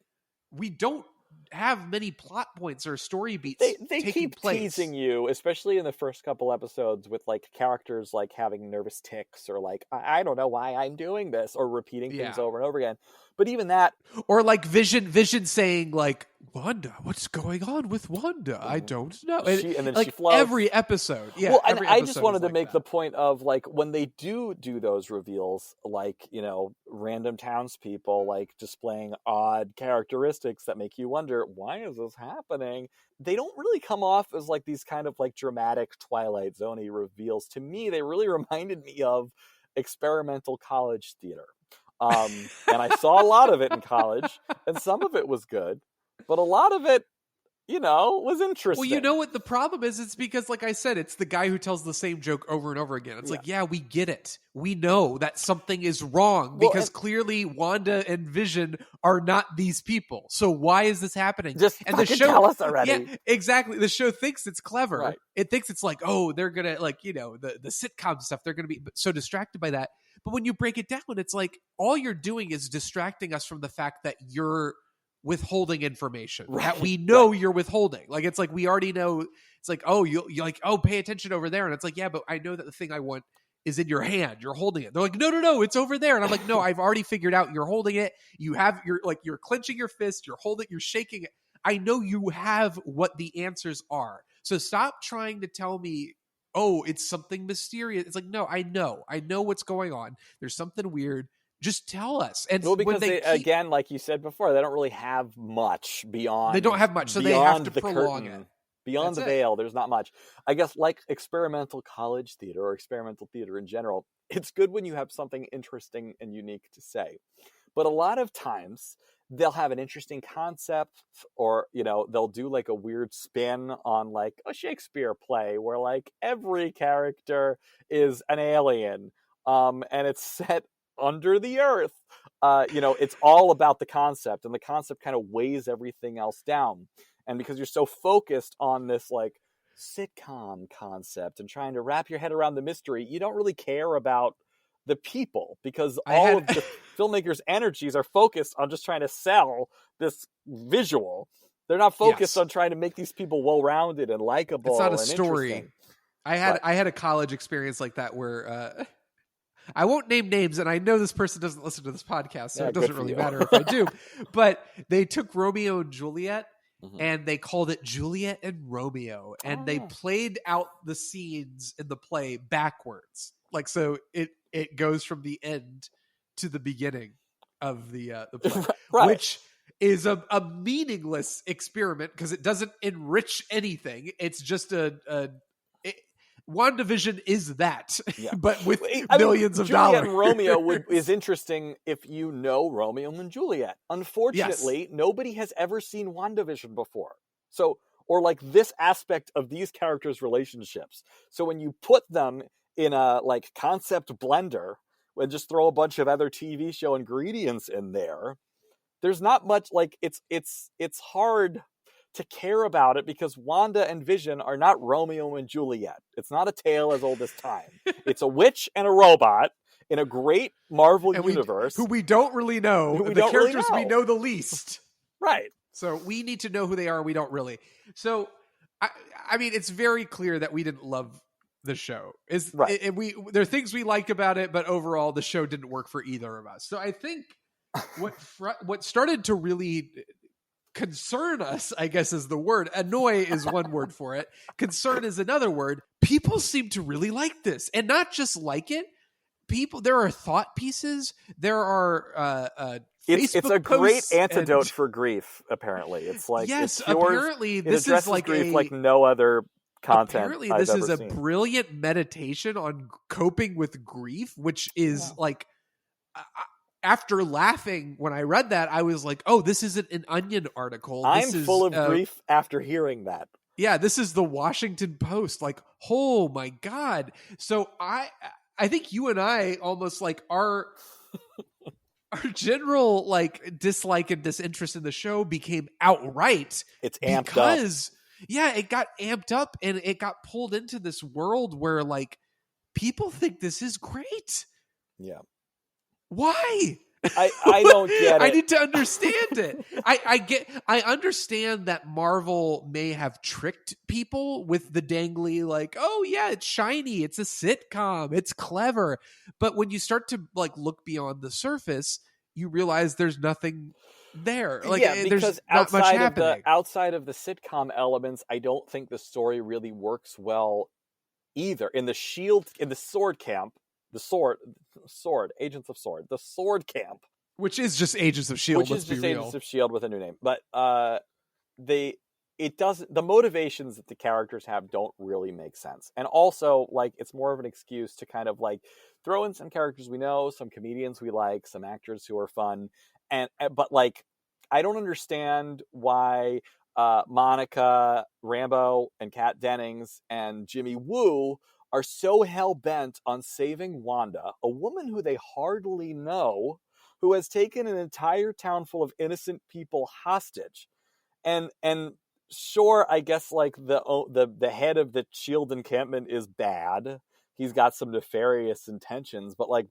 we don't have many plot points or story beats. They taking keep place. teasing you, especially in the first couple episodes, with like characters like having nervous tics or like, I don't know why I'm doing this, or repeating things over and over again. But even that, or like Vision saying like, Wanda, what's going on with Wanda? I don't know. and then like she floats. every episode. Yeah. Well, and every I just episode wanted is to like make that. the point of like when they do those reveals, like, you know, random townspeople like displaying odd characteristics that make you wonder, why is this happening? They don't really come off as like these kind of like dramatic Twilight Zone-y reveals. To me, they really reminded me of experimental college theater. And I saw a lot of it in college, and some of it was good, but a lot of it, you know, was interesting. Well, you know what the problem is? It's because, like I said, it's the guy who tells the same joke over and over again. It's like, yeah, we get it. We know that something is wrong because clearly Wanda and Vision are not these people. So why is this happening? Just and the show, tell us already. Yeah, exactly. The show thinks it's clever. Right. It thinks it's like, oh, they're going to, like, you know, the sitcom stuff, they're going to be so distracted by that. But when you break it down, it's like all you're doing is distracting us from the fact that you're withholding information that we know you're withholding. Like, it's like, we already know. It's like, oh, you're like, oh, pay attention over there. And it's like, yeah, but I know that the thing I want is in your hand. You're holding it. They're like, no, it's over there. And I'm like, no, I've already figured out you're holding it. You're clenching your fist. You're holding, you're shaking it. I know you have what the answers are. So stop trying to tell me, oh, it's something mysterious. It's like, no, I know what's going on. There's something weird. Just tell us. And well, because again, like you said before, they don't really have much beyond. They don't have much, so they have to prolong it. Beyond the veil, there's not much. I guess like experimental college theater or experimental theater in general, it's good when you have something interesting and unique to say. But a lot of times they'll have an interesting concept, or, you know, they'll do like a weird spin on like a Shakespeare play where like every character is an alien, and it's set under the earth. You know, it's all about the concept, and the concept kind of weighs everything else down. And because you're so focused on this like sitcom concept and trying to wrap your head around the mystery, you don't really care about the people, because all of the filmmakers' energies are focused on just trying to sell this visual. They're not focused on trying to make these people well-rounded and likable. It's not a and story. I had a college experience like that where I won't name names, and I know this person doesn't listen to this podcast, so it doesn't really matter if I do. But they took Romeo and Juliet, and they called it Juliet and Romeo, and they played out the scenes in the play backwards. Like, so it goes from the end to the beginning of the play, which is a meaningless experiment because it doesn't enrich anything. It's just WandaVision is that, but with millions of dollars. Juliet and Romeo is interesting if you know Romeo and Juliet. Unfortunately, nobody has ever seen WandaVision before. So, or like this aspect of these characters' relationships. So when you put them in a like concept blender and just throw a bunch of other TV show ingredients in there, there's not much. Like it's hard to care about it because Wanda and Vision are not Romeo and Juliet. It's not a tale as old as time. It's a witch and a robot in a great Marvel universe. Who we don't really know. The characters we know the least. Right. So we need to know who they are. We don't really. So, I mean, it's very clear that we didn't love the show. There are things we like about it, but overall the show didn't work for either of us. So I think what started to really concern us, I guess is the word. Annoy is one word for it. Concern is another word. People seem to really like this, and not just like it. There are thought pieces. There are it's a great antidote for grief. Apparently, it's like apparently this is like grief like no other content. Apparently, this is a brilliant meditation on coping with grief, which is like. after laughing when I read that, I was like, oh, this isn't an Onion article. I'm This full is, of grief after hearing that. Yeah, this is the Washington Post. Like, oh my God. So I think you and I almost like our general like dislike and disinterest in the show became outright. It's amped because, up. Yeah, it got amped up and it got pulled into this world where like people think this is great. Yeah. Why? I don't get it. I need to understand it. I understand that Marvel may have tricked people with the dangly, like, oh yeah, it's shiny, it's a sitcom, it's clever. But when you start to like look beyond the surface, you realize there's nothing there. Like, yeah, because there's not much happening. Outside of the sitcom elements, I don't think the story really works well either. In the Sword camp, the Sword, Agents of Sword, the Sword camp, which is just Agents of S.H.I.E.L.D., which is just Agents of S.H.I.E.L.D. with a new name. But the motivations that the characters have don't really make sense. And also, like, it's more of an excuse to kind of like throw in some characters we know, some comedians we like, some actors who are fun. But like, I don't understand why Monica Rambeau and Kat Dennings and Jimmy Woo are so hell-bent on saving Wanda, a woman who they hardly know, who has taken an entire town full of innocent people hostage. And sure, I guess like the head of the S.H.I.E.L.D. encampment is bad. He's got some nefarious intentions, but like,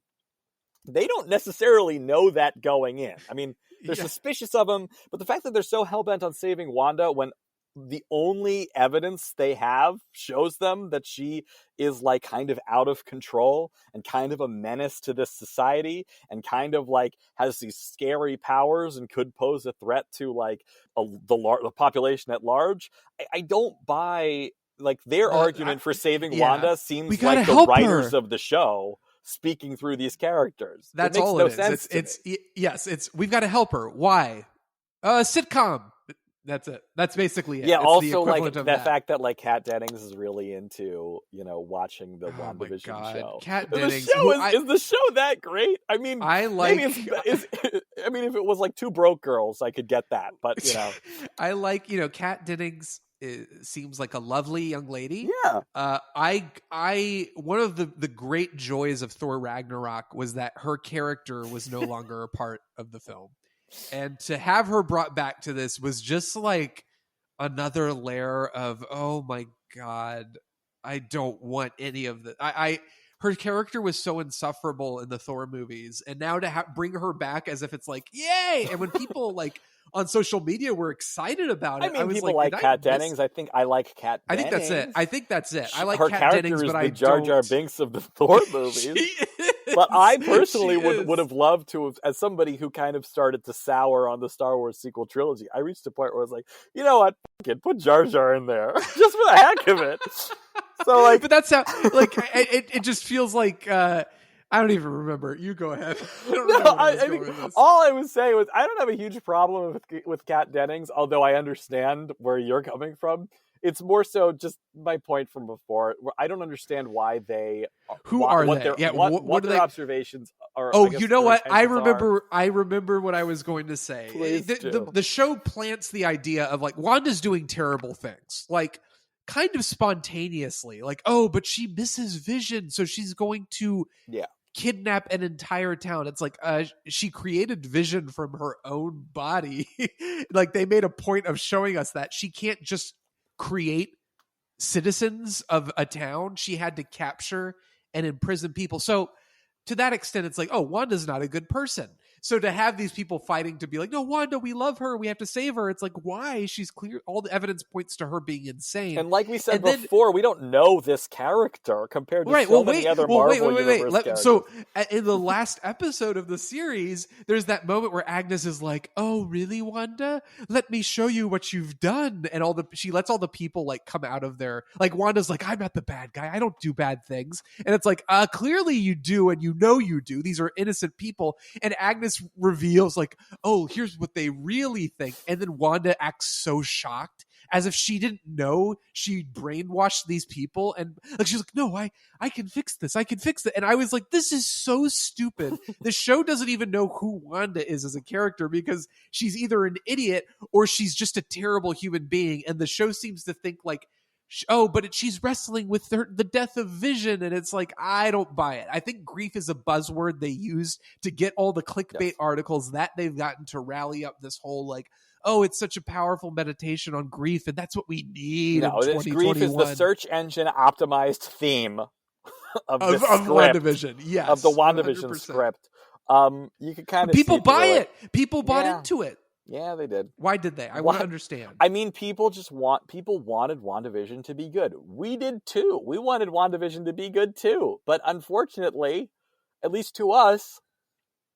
they don't necessarily know that going in. I mean, they're suspicious of him, but the fact that they're so hell-bent on saving Wanda when the only evidence they have shows them that she is like kind of out of control and kind of a menace to this society and kind of like has these scary powers and could pose a threat to like the population at large. I don't buy like their argument for saving Wanda seems like the writers of the show speaking through these characters. That's it makes all no it is. Sense It's we've got to help her. Why? Sitcom. That's it. That's basically it. Yeah. It's also, like that fact that like Kat Dennings is really into watching the WandaVision show. Kat Dennings. Is the show that great? I mean, I like. I mean, if it was like Two Broke Girls, I could get that. But I like Kat Dennings. Seems like a lovely young lady. Yeah. I one of the great joys of Thor Ragnarok was that her character was no longer a part of the film. And to have her brought back to this was just like another layer of, oh my God, I don't want any of the. Her character was so insufferable in the Thor movies, and now to bring her back as if it's like, yay! And when people like on social media were excited about it, I mean, was people like Kat Dennings. I think I like Kat Dennings. I think that's it. I like her Kat Dennings, character but is the Jar Jar Binks of the Thor movies. But I personally would have loved to have, as somebody who kind of started to sour on the Star Wars sequel trilogy, I reached a point where I was like, you know what, put Jar Jar in there just for the heck of it. So like, but that's how like it just feels like I don't even remember. You go ahead. I think all I was saying was I don't have a huge problem with Kat Dennings, although I understand where you're coming from. It's more so just my point from before. I don't understand why they. What their observations are. Oh, you know what? I remember what I was going to say. The show plants the idea of like Wanda's doing terrible things, like kind of spontaneously, like, oh, but she misses Vision, so she's going to kidnap an entire town. It's like she created Vision from her own body. Like they made a point of showing us that she can't just create citizens of a town. She had to capture and imprison people. So to that extent, it's like, oh, Wanda's not a good person. So to have these people fighting to be like, no, Wanda, we love her, we have to save her. It's like, why? She's clear. All the evidence points to her being insane. And like we said before, we don't know this character compared to so many other Marvel Universe characters. So in the last episode of the series, there's that moment where Agnes is like, oh, really, Wanda? Let me show you what you've done. And she lets all the people like come out of there. Like Wanda's like, I'm not the bad guy. I don't do bad things. And it's like, clearly you do. And you know you do. These are innocent people. And Agnes reveals like, oh, here's what they really think. And then Wanda acts so shocked as if she didn't know she brainwashed these people. And like, she's like, no, I can fix this. I can fix it. And I was like, this is so stupid. The show doesn't even know who Wanda is as a character, because she's either an idiot or she's just a terrible human being. And the show seems to think like, oh, but she's wrestling with the death of Vision. And it's like, I don't buy it. I think grief is a buzzword they use to get all the clickbait articles that they've gotten to rally up this whole like, oh, it's such a powerful meditation on grief, and that's what we need. No, in grief is the search engine optimized theme of WandaVision. Yes, of the WandaVision 100%. Script. You can kind of people buy it. People bought into it. Yeah, they did. Why did they? I want to understand. I mean, people wanted WandaVision to be good. We did too. We wanted WandaVision to be good too. But unfortunately, at least to us,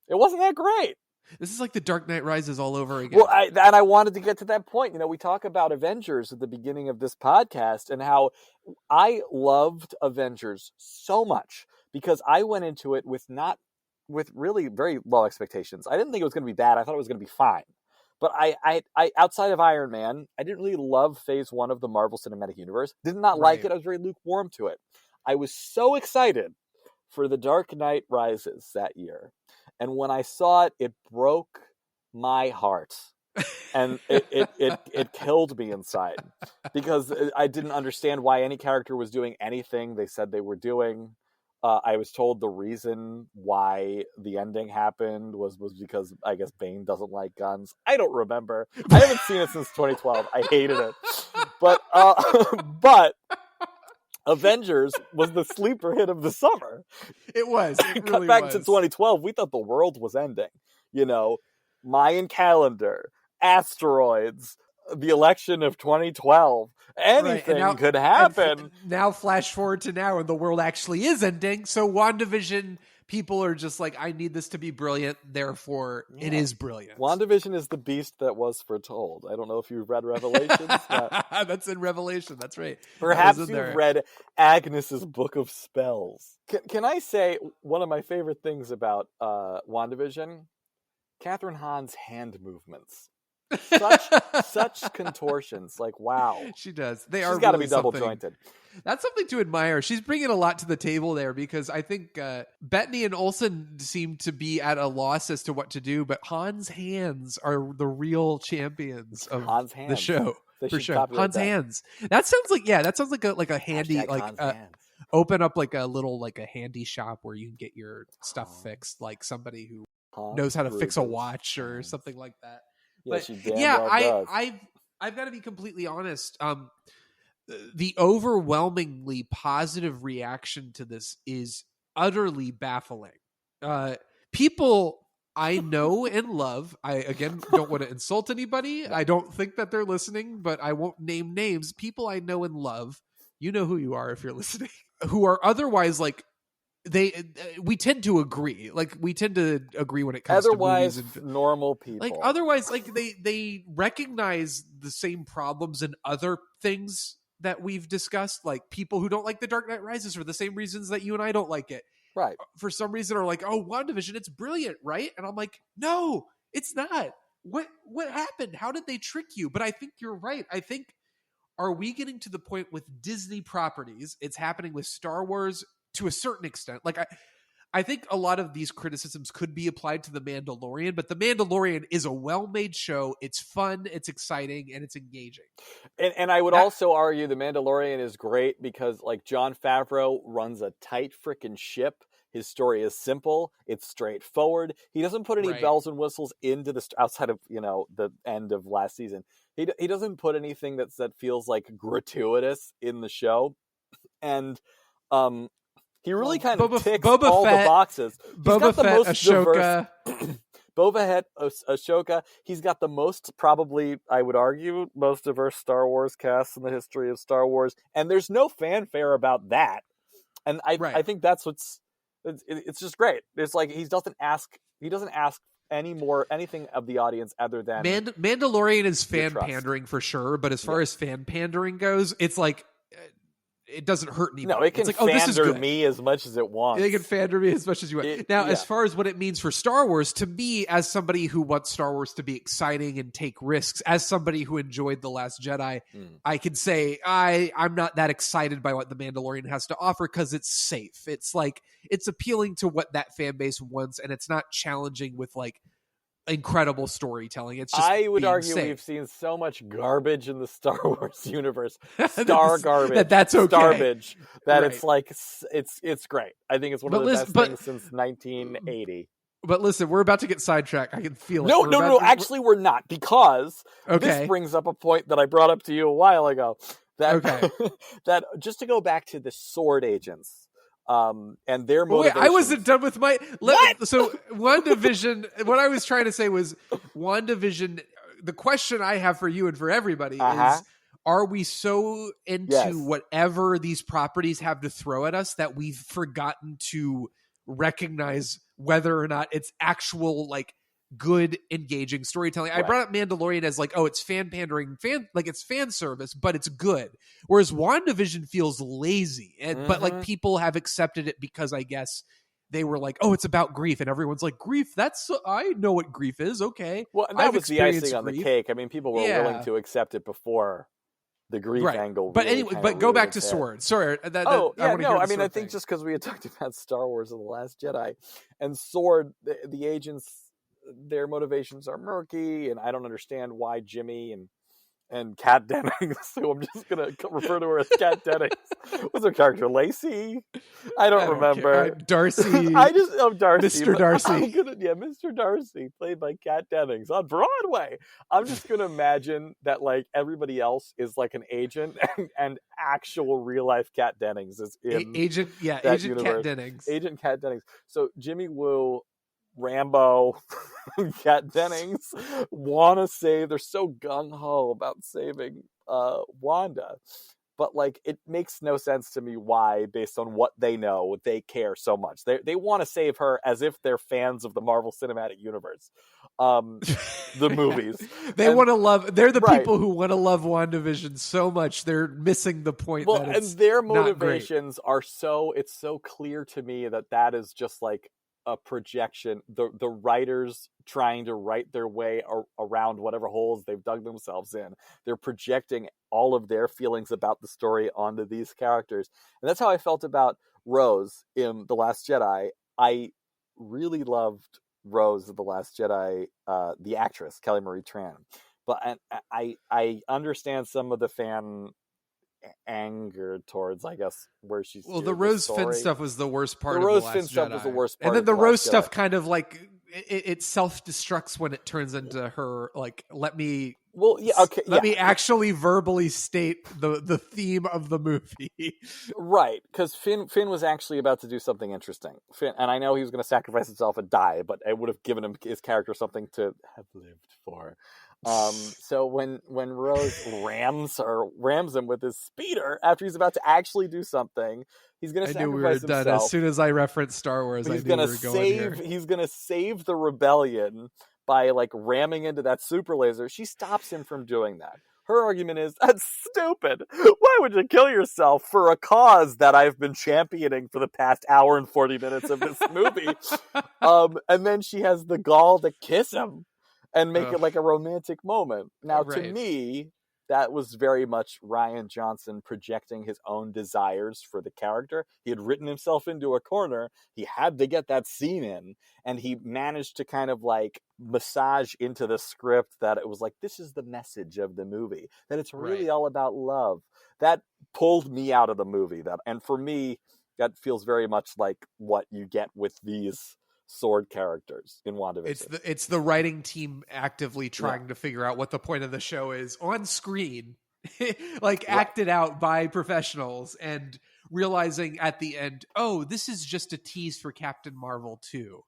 it wasn't that great. This is like the Dark Knight Rises all over again. Well, I wanted to get to that point. You know, we talk about Avengers at the beginning of this podcast and how I loved Avengers so much because I went into it with really very low expectations. I didn't think it was going to be bad. I thought it was going to be fine. But I outside of Iron Man, I didn't really love Phase 1 of the Marvel Cinematic Universe. Did not like it. I was very lukewarm to it. I was so excited for The Dark Knight Rises that year. And when I saw it, it broke my heart. And it killed me inside. Because I didn't understand why any character was doing anything they said they were doing. I was told the reason why the ending happened was because I guess Bane doesn't like guns. I don't remember. I haven't seen it since 2012. I hated it. But Avengers was the sleeper hit of the summer. It was. It really cut back to 2012. We thought the world was ending. You know, Mayan calendar, asteroids, the election of 2012. Anything could happen. Now flash forward to now, and the world actually is ending. So WandaVision people are just like, I need this to be brilliant. Therefore, it is brilliant. WandaVision is the beast that was foretold. I don't know if you've read Revelations. That's in Revelation. That's right. Perhaps you've read Agnes's Book of Spells. Can I say one of my favorite things about WandaVision? Catherine Hahn's hand movements. Such contortions. Like, wow. She does. She's got to be double jointed. That's something to admire. She's bringing a lot to the table there, because I think Bettany and Olsen seem to be at a loss as to what to do, but Hahn's hands are the real champions of the show. For sure. Hahn's hands. That sounds like a handy open up like a little like a handy shop where you can get your stuff fixed, like somebody who knows how to fix a watch or something like that. But I've got to be completely honest. The overwhelmingly positive reaction to this is utterly baffling. People I know and love, I again don't want to insult anybody. I don't think that they're listening, but I won't name names. People I know and love, you know who you are if you're listening, who are otherwise like, we tend to agree. Like, we tend to agree when it comes to movies and normal people. Like, otherwise, like they recognize the same problems in other things that we've discussed. Like, people who don't like The Dark Knight Rises for the same reasons that you and I don't like it. Right. For some reason are like, oh, WandaVision, it's brilliant, right? And I'm like, no, it's not. What happened? How did they trick you? But I think you're right. I think, are we getting to the point with Disney properties? It's happening with Star Wars to a certain extent. Like, I think a lot of these criticisms could be applied to The Mandalorian, but The Mandalorian is a well-made show. It's fun, it's exciting, and it's engaging. And I would also argue The Mandalorian is great because, like, Jon Favreau runs a tight freaking ship. His story is simple. It's straightforward. He doesn't put any bells and whistles into outside of, the end of last season. He doesn't put anything that feels like gratuitous in the show. And, he really kind of ticks all the boxes. Boba Fett, Ahsoka. Boba Fett, Ahsoka. He's got the most, probably, I would argue, most diverse Star Wars cast in the history of Star Wars. And there's no fanfare about that. And I think that's it's just great. It's like he doesn't ask anything of the audience other than Mandalorian is fan pandering for sure. But as far as fan pandering goes, it's like, it doesn't hurt anybody. No, it can it's like, oh, this is fandom good. me as much as it wants. It can fandom me as much as you want. Now, as far as what it means for Star Wars, to me, as somebody who wants Star Wars to be exciting and take risks, as somebody who enjoyed The Last Jedi, I can say I'm not that excited by what The Mandalorian has to offer because it's safe. It's like, it's appealing to what that fan base wants, and it's not challenging with like incredible storytelling. It's just I would argue safe. we've seen so much garbage in the Star Wars universe, garbage, that's okay. garbage, that Right. it's like it's great. I think it's one of the best things since 1980. But listen, we're about to get sidetracked. I can feel it. No. Actually, we're not, because Okay. this brings up a point that I brought up to you a while ago. That that just to go back to the sword agents. And their motivations. Wait, I wasn't done with my. So WandaVision. What I was trying to say was WandaVision. The question I have for you and for everybody is: are we so into whatever these properties have to throw at us that we've forgotten to recognize whether or not it's actual like good, engaging storytelling? I brought up Mandalorian as like, oh, it's fan pandering, it's fan service, but it's good. Whereas WandaVision feels lazy, but like people have accepted it because I guess they were like, oh, it's about grief, and everyone's like, grief. I know what grief is. Okay, well, and that was the icing on the cake. I mean, people were willing to accept it before the grief angle. But really anyway, but go back to Sword. Sorry. I think just because we had talked about Star Wars and The Last Jedi, and Sword, the agents, their motivations are murky, and I don't understand why Jimmy and Kat Dennings, so I'm just going to refer to her as Kat Dennings. What's her character, Lacey? I don't remember. Darcy. Darcy. Mr. Darcy. Mr. Darcy, played by Kat Dennings on Broadway. I'm just going to imagine that like everybody else is like an agent, and actual real life Kat Dennings is in Agent Kat Dennings. Agent Kat Dennings. So Jimmy Woo, Rambo, Kat Dennings want to save. They're so gung-ho about saving Wanda, but like it makes no sense to me why, based on what they know, they care so much. They want to save her as if they're fans of the Marvel Cinematic Universe, the movies. They want to love. They're the people who want to love WandaVision so much. They're missing the point. Well, that it's and their motivations are so. It's so clear to me that is just like a projection. The writers trying to write their way around whatever holes they've dug themselves in. They're projecting all of their feelings about the story onto these characters. And that's how I felt about Rose in The Last Jedi. I really loved Rose of The Last Jedi, the actress, Kelly Marie Tran. But I understand some of the fan anger towards, I guess, where she's. Well, the Rose Finn stuff was the worst part. The Rose Finn stuff was the worst part, and then the Rose stuff kind of like it self destructs when it turns into her like let me actually verbally state the theme of the movie. Right, because Finn was actually about to do something interesting. Finn, and I know he was going to sacrifice himself and die, but it would have given his character something to have lived for. So when Rose rams him with his speeder after he's about to actually do something, he's going to sacrifice himself. I knew we were done as soon as I referenced Star Wars. He's going to save the rebellion by like ramming into that super laser. She stops him from doing that. Her argument is, that's stupid. Why would you kill yourself for a cause that I've been championing for the past hour and 40 minutes of this movie? And then she has the gall to kiss him and make it like a romantic moment. Now, to me, that was very much Rian Johnson projecting his own desires for the character. He had written himself into a corner. He had to get that scene in, and he managed to kind of like massage into the script that it was like, this is the message of the movie, that it's really all about love. That pulled me out of the movie. And for me, that feels very much like what you get with these sword characters in WandaVision. It's the writing team actively trying to figure out what the point of the show is on screen, acted out by professionals, and realizing at the end, oh, this is just a tease for Captain Marvel 2.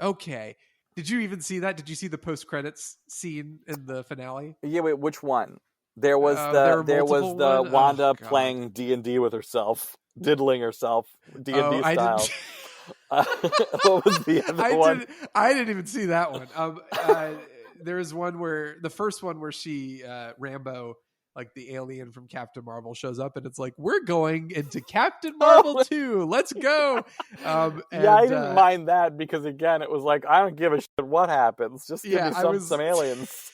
Okay. Did you even see that? Did you see the post-credits scene in the finale? Yeah, wait, which one? There was the Wanda playing D&D with herself, diddling herself, D&D style. What was the other one? I didn't even see that one. There was one where the first one where she Rambo like the alien from Captain Marvel shows up, and it's like, we're going into Captain Marvel 2. Let's go. Yeah, I didn't mind that because again, it was like, I don't give a shit what happens. Just give me some aliens.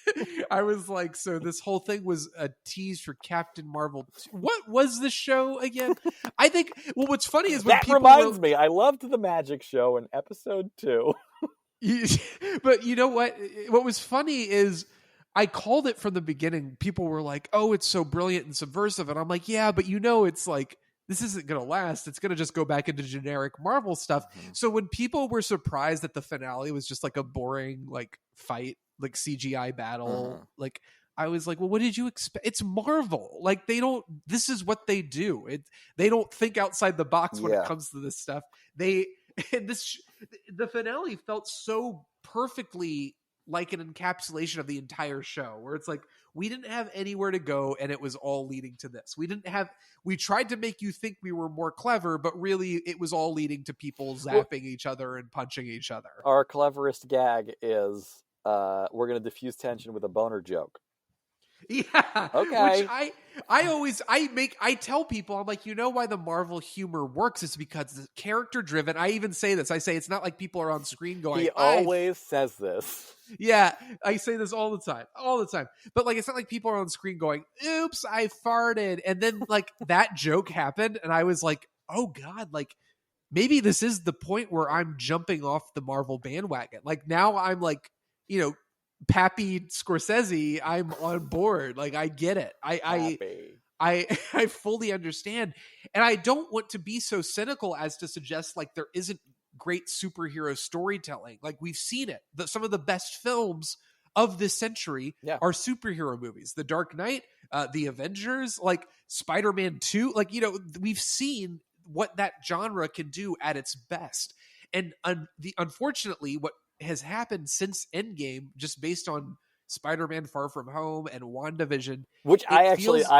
I was like, so this whole thing was a tease for Captain Marvel 2. What was the show again? I think. Well, what's funny is when that reminds me, I loved the magic show in episode 2. But you know what? What was funny is I called it from the beginning. People were like, "Oh, it's so brilliant and subversive," and I'm like, "Yeah, but it's like this isn't going to last. It's going to just go back into generic Marvel stuff." Mm-hmm. So when people were surprised that the finale was just like a boring like fight, like CGI battle, like I was like, "Well, what did you expect? It's Marvel. Like this is what they do. They don't think outside the box when it comes to this stuff. The finale felt so perfectly like an encapsulation of the entire show, where it's like, we didn't have anywhere to go and it was all leading to this. We tried to make you think we were more clever, but really it was all leading to people zapping each other and punching each other. Our cleverest gag is we're going to diffuse tension with a boner joke. Yeah. Okay. Which I tell people, I'm like, why the Marvel humor works is because it's character driven. I even say this. I say it's not like people are on screen going. He always says this. Yeah, I say this all the time. But like, it's not like people are on screen going, "Oops, I farted," and then like that joke happened, and I was like, "Oh God!" Like maybe this is the point where I'm jumping off the Marvel bandwagon. Like now I'm like, Pappy Scorsese, I'm on board. Like I get it. I fully understand. And I don't want to be so cynical as to suggest like there isn't great superhero storytelling. Like we've seen it. Some of the best films of this century are superhero movies. The Dark Knight, the Avengers, like Spider-Man 2. Like, we've seen what that genre can do at its best. And unfortunately, what has happened since Endgame, just based on Spider-Man Far From Home and WandaVision, which I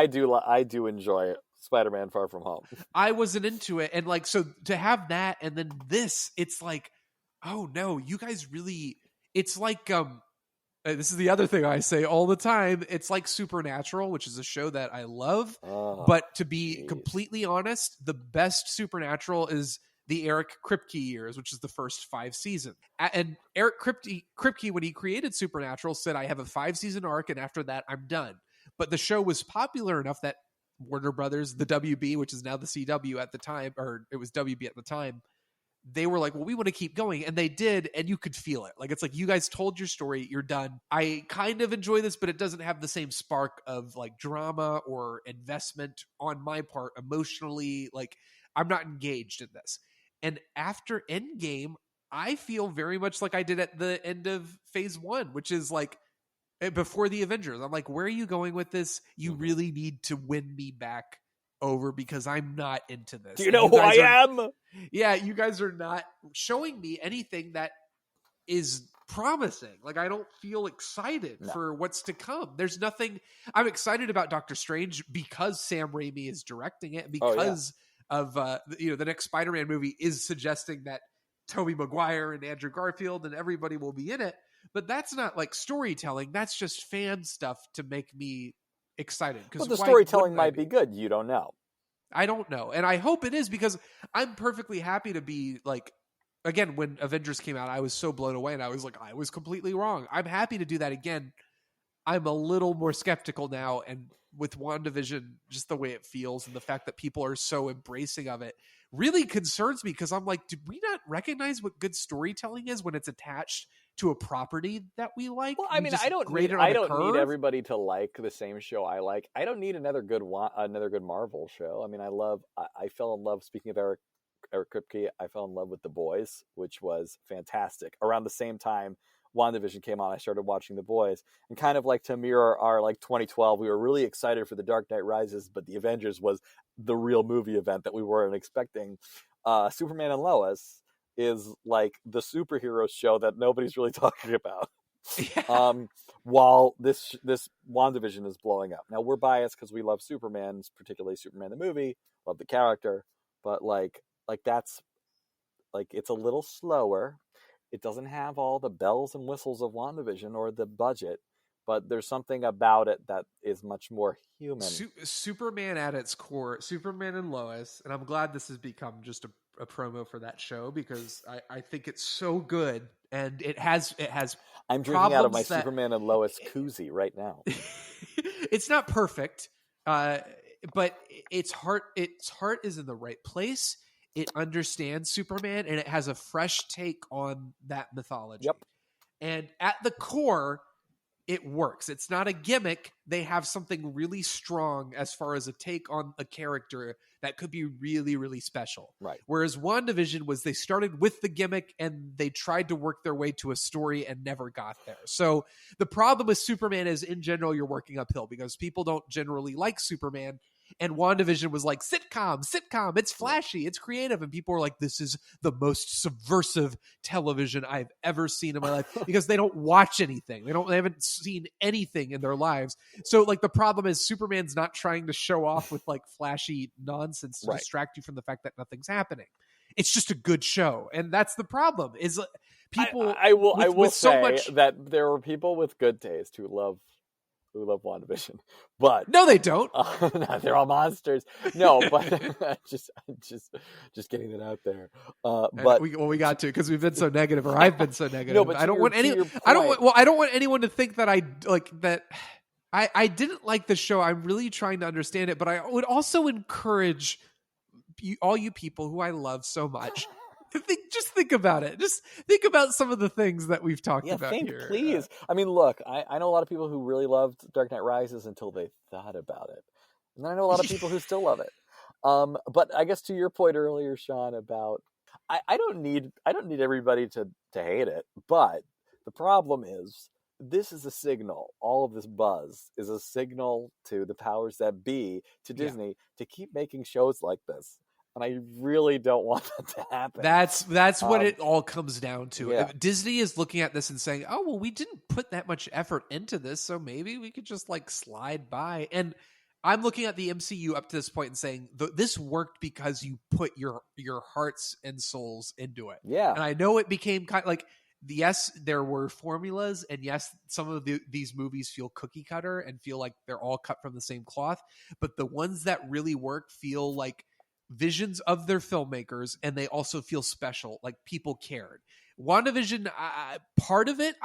do enjoy Spider-Man Far From Home. I wasn't into it, and like, so to have that and then this, it's like, oh no, you guys really, it's like this is the other thing I say all the time, it's like Supernatural, which is a show that I love, but to be completely honest, the best Supernatural is the Eric Kripke years, which is the first 5 seasons. And Eric Kripke, when he created Supernatural, said, I have a 5-season arc, and after that, I'm done. But the show was popular enough that Warner Brothers, the WB, which is now the CW at the time, or it was WB at the time, they were like, well, we want to keep going. And they did, and you could feel it. Like, it's like, you guys told your story, you're done. I kind of enjoy this, but it doesn't have the same spark of like drama or investment on my part emotionally. Like, I'm not engaged in this. And after Endgame, I feel very much like I did at the end of Phase 1, which is like before the Avengers. I'm like, where are you going with this? You really need to win me back over because I'm not into this. Do you know who I am? Yeah, you guys are not showing me anything that is promising. Like, I don't feel excited for what's to come. There's nothing. I'm excited about Doctor Strange because Sam Raimi is directing it, because of the next Spider-Man movie is suggesting that Tobey Maguire and Andrew Garfield and everybody will be in it. But that's not like storytelling. That's just fan stuff to make me excited. But the storytelling might be good. You don't know. I don't know. And I hope it is, because I'm perfectly happy to be like, again, when Avengers came out, I was so blown away and I was like, I was completely wrong. I'm happy to do that again. I'm a little more skeptical now, and with WandaVision, just the way it feels and the fact that people are so embracing of it really concerns me, because I'm like, did we not recognize what good storytelling is when it's attached to a property that we like? Well, I mean, I don't need everybody to like the same show I like. I don't need another good Marvel show. I mean, I fell in love, speaking of Eric Kripke, I fell in love with The Boys, which was fantastic. Around the same time WandaVision came on, I started watching The Boys, and kind of like to mirror our like 2012, we were really excited for The Dark Knight Rises, but The Avengers was the real movie event that we weren't expecting. Superman and Lois is like the superhero show that nobody's really talking about. While this WandaVision is blowing up. Now, we're biased because we love Superman, particularly Superman the movie, love the character, but like that's like, it's a little slower. It doesn't have all the bells and whistles of WandaVision or the budget, but there's something about it that is much more human. Superman at its core, Superman and Lois, and I'm glad this has become just a promo for that show, because I think it's so good, and it has I'm drinking out of my that... Superman and Lois koozie right now. It's not perfect, but its heart is in the right place. It understands Superman, and it has a fresh take on that mythology. Yep. And at the core, it works. It's not a gimmick. They have something really strong as far as a take on a character that could be really, really special. Right. Whereas WandaVision was, they started with the gimmick and they tried to work their way to a story and never got there. So the problem with Superman is, in general, you're working uphill because people don't generally like Superman. And WandaVision was like, sitcom, it's flashy, it's creative. And people were like, this is the most subversive television I've ever seen in my life, because they don't watch anything. They haven't seen anything in their lives. So like the problem is, Superman's not trying to show off with like flashy nonsense to distract you from the fact that nothing's happening. It's just a good show. And that's the problem, is people... I will say so much... that there are people with good taste who love WandaVision, but no, they don't. No, they're all monsters. No, but just getting it out there. But we got to, because we've been so negative, or I've been so negative. No, but I don't want anyone to think that I like that. I didn't like the show. I'm really trying to understand it, but I would also encourage all you people who I love so much. Just think about it. Just think about some of the things that we've talked about here. Please. I mean, look, I know a lot of people who really loved Dark Knight Rises until they thought about it. And then I know a lot of people who still love it. But I guess to your point earlier, Shawn, about I don't need everybody to hate it, but the problem is, this is a signal. All of this buzz is a signal to the powers that be, to Disney, to keep making shows like this. And I really don't want that to happen. That's what it all comes down to. Yeah. Disney is looking at this and saying, oh, well, we didn't put that much effort into this, so maybe we could just like slide by. And I'm looking at the MCU up to this point and saying, this worked because you put your hearts and souls into it. Yeah. And I know it became kind of like, yes, there were formulas, and yes, some of these movies feel cookie cutter and feel like they're all cut from the same cloth. But the ones that really work feel like visions of their filmmakers, and they also feel special, like people cared. WandaVision, part of it,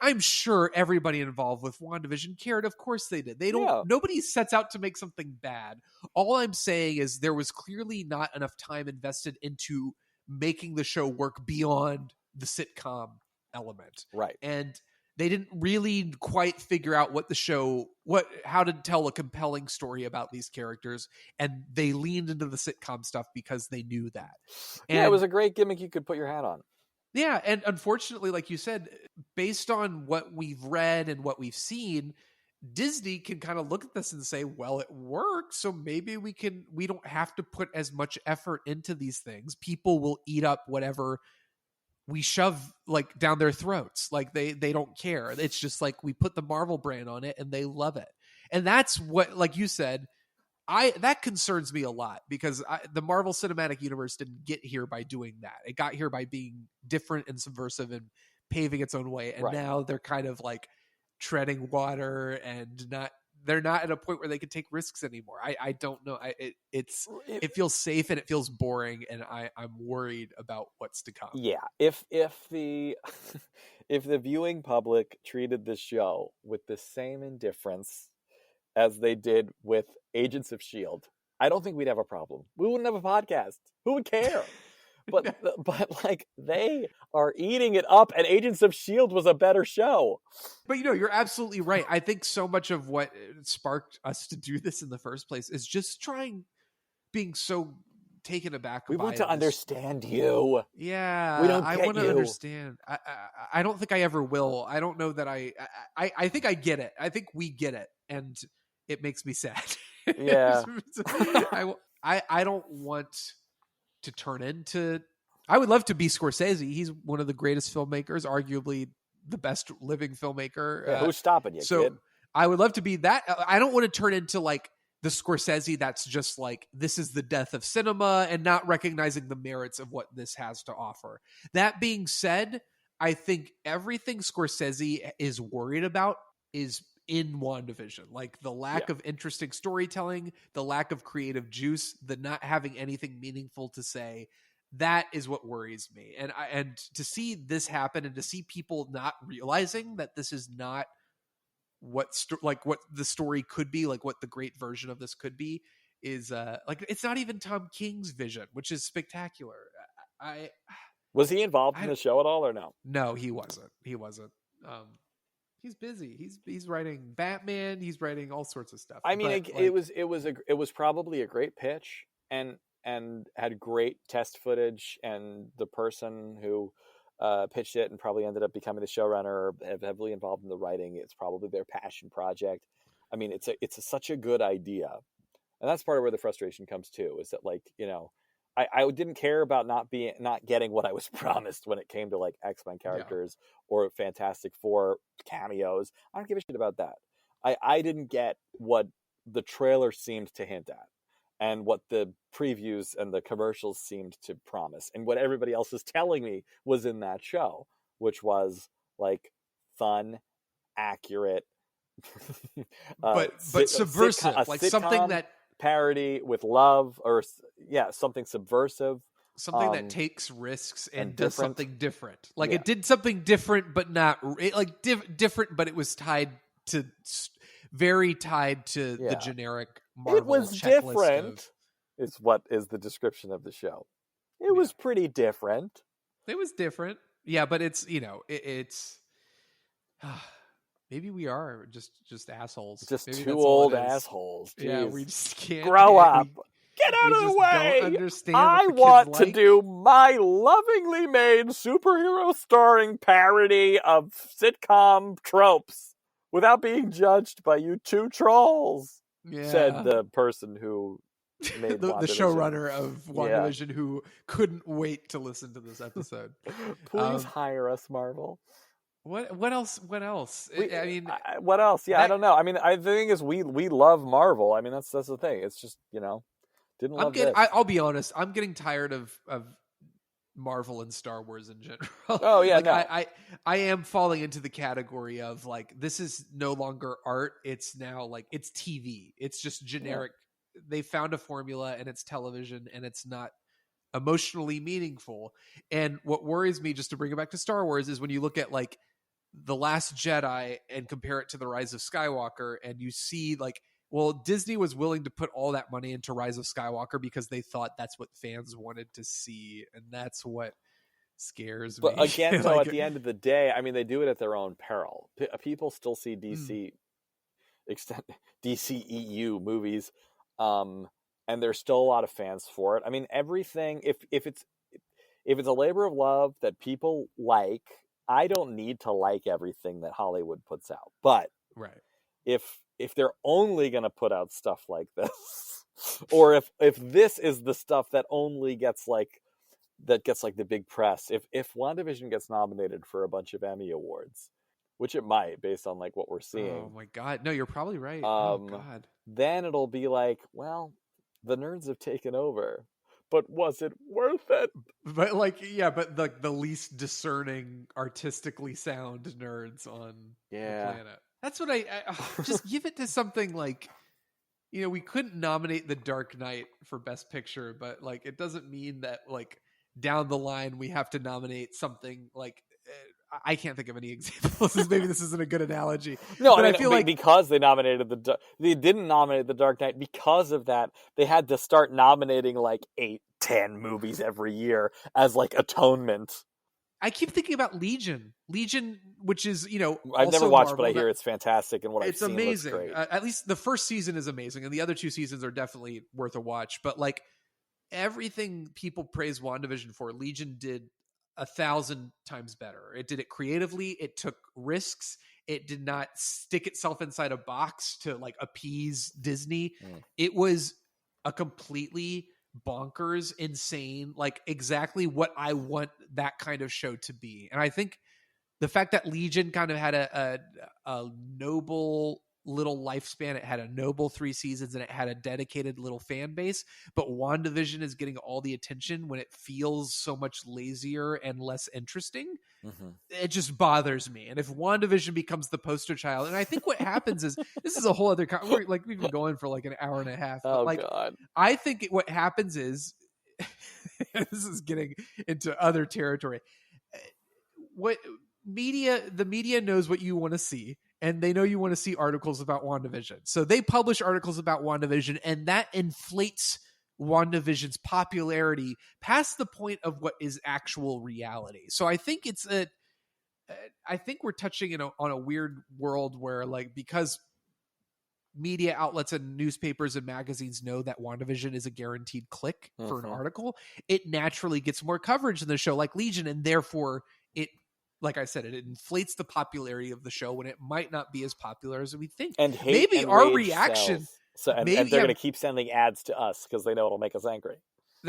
I'm sure everybody involved with WandaVision cared. Of course they did. Nobody sets out to make something bad. All I'm saying is there was clearly not enough time invested into making the show work beyond the sitcom element. Right. And they didn't really quite figure out how to tell a compelling story about these characters. And they leaned into the sitcom stuff because they knew that. And it was a great gimmick you could put your hat on. Yeah. And unfortunately, like you said, based on what we've read and what we've seen, Disney can kind of look at this and say, well, it works, so maybe we don't have to put as much effort into these things. People will eat up whatever we shove like down their throats. Like they don't care. It's just like we put the Marvel brand on it and they love it. And that's what, like you said, that concerns me a lot, because the Marvel Cinematic Universe didn't get here by doing that. It got here by being different and subversive and paving its own way. And now they're kind of like treading water, and they're not at a point where they can take risks anymore. I don't know. It feels safe and it feels boring, and I'm worried about what's to come. Yeah. If the viewing public treated this show with the same indifference as they did with Agents of S.H.I.E.L.D., I don't think we'd have a problem. We wouldn't have a podcast. Who would care? But like, they are eating it up, and Agents of S.H.I.E.L.D. was a better show. But you're absolutely right. I think so much of what sparked us to do this in the first place is just being so taken aback. We want to understand you. Yeah, we don't. I want to understand. I don't think I ever will. I don't know that I think I get it. I think we get it, and it makes me sad. Yeah. I don't want to turn into... I would love to be Scorsese. He's one of the greatest filmmakers, arguably the best living filmmaker. Yeah, who's stopping you, kid? I would love to be that. I don't want to turn into like the Scorsese that's just like, this is the death of cinema, and not recognizing the merits of what this has to offer. That being said, I think everything Scorsese is worried about is in WandaVision. Like the lack of interesting storytelling, the lack of creative juice, the not having anything meaningful to say. That is what worries me. And to see this happen and to see people not realizing that this is not what the story could be, like what the great version of this could be, is like it's not even Tom King's vision, which is spectacular. Was he involved in the show at all or no? No, he wasn't. He's busy. He's writing Batman. He's writing all sorts of stuff. I mean, it was probably a great pitch and had great test footage, and the person who pitched it and probably ended up becoming the showrunner or heavily involved in the writing. It's probably their passion project. I mean, it's such a good idea, and that's part of where the frustration comes too. Is that, like, you know, I didn't care about not getting what I was promised when it came to like X-Men characters or Fantastic Four cameos. I don't give a shit about that. I didn't get what the trailer seemed to hint at, and what the previews and the commercials seemed to promise, and what everybody else was telling me was in that show, which was like fun, accurate, but subversive, like something that parody with love, or something subversive, something that takes risks and does different. Something different. Like it did something different, but not like different, but it was very tied to the generic Marvel. It was different. Is what is the description of the show. It was pretty different. It was different. Yeah, but it's, you know, it's maybe we are just assholes. Just maybe two old assholes. Jeez. Yeah, we just can't grow up. Get out of the way! Don't understand I want to do my lovingly made superhero starring parody of sitcom tropes without being judged by you two trolls. Yeah. Said the person who made the showrunner of WandaVision, who couldn't wait to listen to this episode. Please hire us, Marvel. What else? What else? I mean, what else? Yeah, I don't know. I mean, the thing is, we love Marvel. I mean, that's the thing. It's just, you know, didn't love this. I'll be honest. I'm getting tired of Marvel and Star Wars in general. Oh yeah, like, no. I am falling into the category of like, this is no longer art. It's now like, it's TV. It's just generic. Yeah. They found a formula and it's television, and it's not emotionally meaningful. And what worries me, just to bring it back to Star Wars, is when you look at like The Last Jedi and compare it to The Rise of Skywalker, and you see like, well, Disney was willing to put all that money into Rise of Skywalker because they thought that's what fans wanted to see, and that's what scares me. But again, though, at the end of the day, I mean, they do it at their own peril. People still see DCEU movies, and there's still a lot of fans for it. I mean, everything. If it's a labor of love that people like, I don't need to like everything that Hollywood puts out. But right, if they're only going to put out stuff like this, or if this is the stuff that only gets like the big press, if WandaVision gets nominated for a bunch of Emmy awards, which it might, based on like what we're seeing. Oh my God, no, you're probably right. Oh God, then it'll be like, well, the nerds have taken over. But was it worth it? But like, yeah, but the least discerning, artistically sound nerds on the planet. That's what I just give it to something like, you know, we couldn't nominate The Dark Knight for Best Picture, but like, it doesn't mean that like down the line we have to nominate something like, I can't think of any examples. Maybe this isn't a good analogy. No, but I mean, I feel like because they didn't nominate The Dark Knight. Because of that, they had to start nominating like 8-10 movies every year as like atonement. I keep thinking about Legion, which is, you know, I've never watched, Marvel, but I hear it's fantastic, and it's I've seen amazing. looks great. At least the first season is amazing, and the other two seasons are definitely worth a watch. But like everything people praise WandaVision for, Legion did 1,000 times better. It did it creatively. It took risks. It did not stick itself inside a box to like appease Disney. It was a completely bonkers, insane, like exactly what I want that kind of show to be. And I think the fact that Legion kind of had a noble little lifespan. It had a noble 3 seasons, and it had a dedicated little fan base. But WandaVision is getting all the attention when it feels so much lazier and less interesting. Mm-hmm. It just bothers me. And if WandaVision becomes the poster child, and I think what happens is, this is a whole other we've been going for like an hour and a half. But God. I think what happens is this is getting into other territory. The media knows what you want to see, and they know you want to see articles about WandaVision. So they publish articles about WandaVision, and that inflates WandaVision's popularity past the point of what is actual reality. So I think I think we're touching on a weird world where, like, because media outlets and newspapers and magazines know that WandaVision is a guaranteed click for an article, it naturally gets more coverage than the show like Legion, and therefore it, like I said, it inflates the popularity of the show when it might not be as popular as we think. And maybe and our reaction sells. So, and they're going to keep sending ads to us because they know it'll make us angry.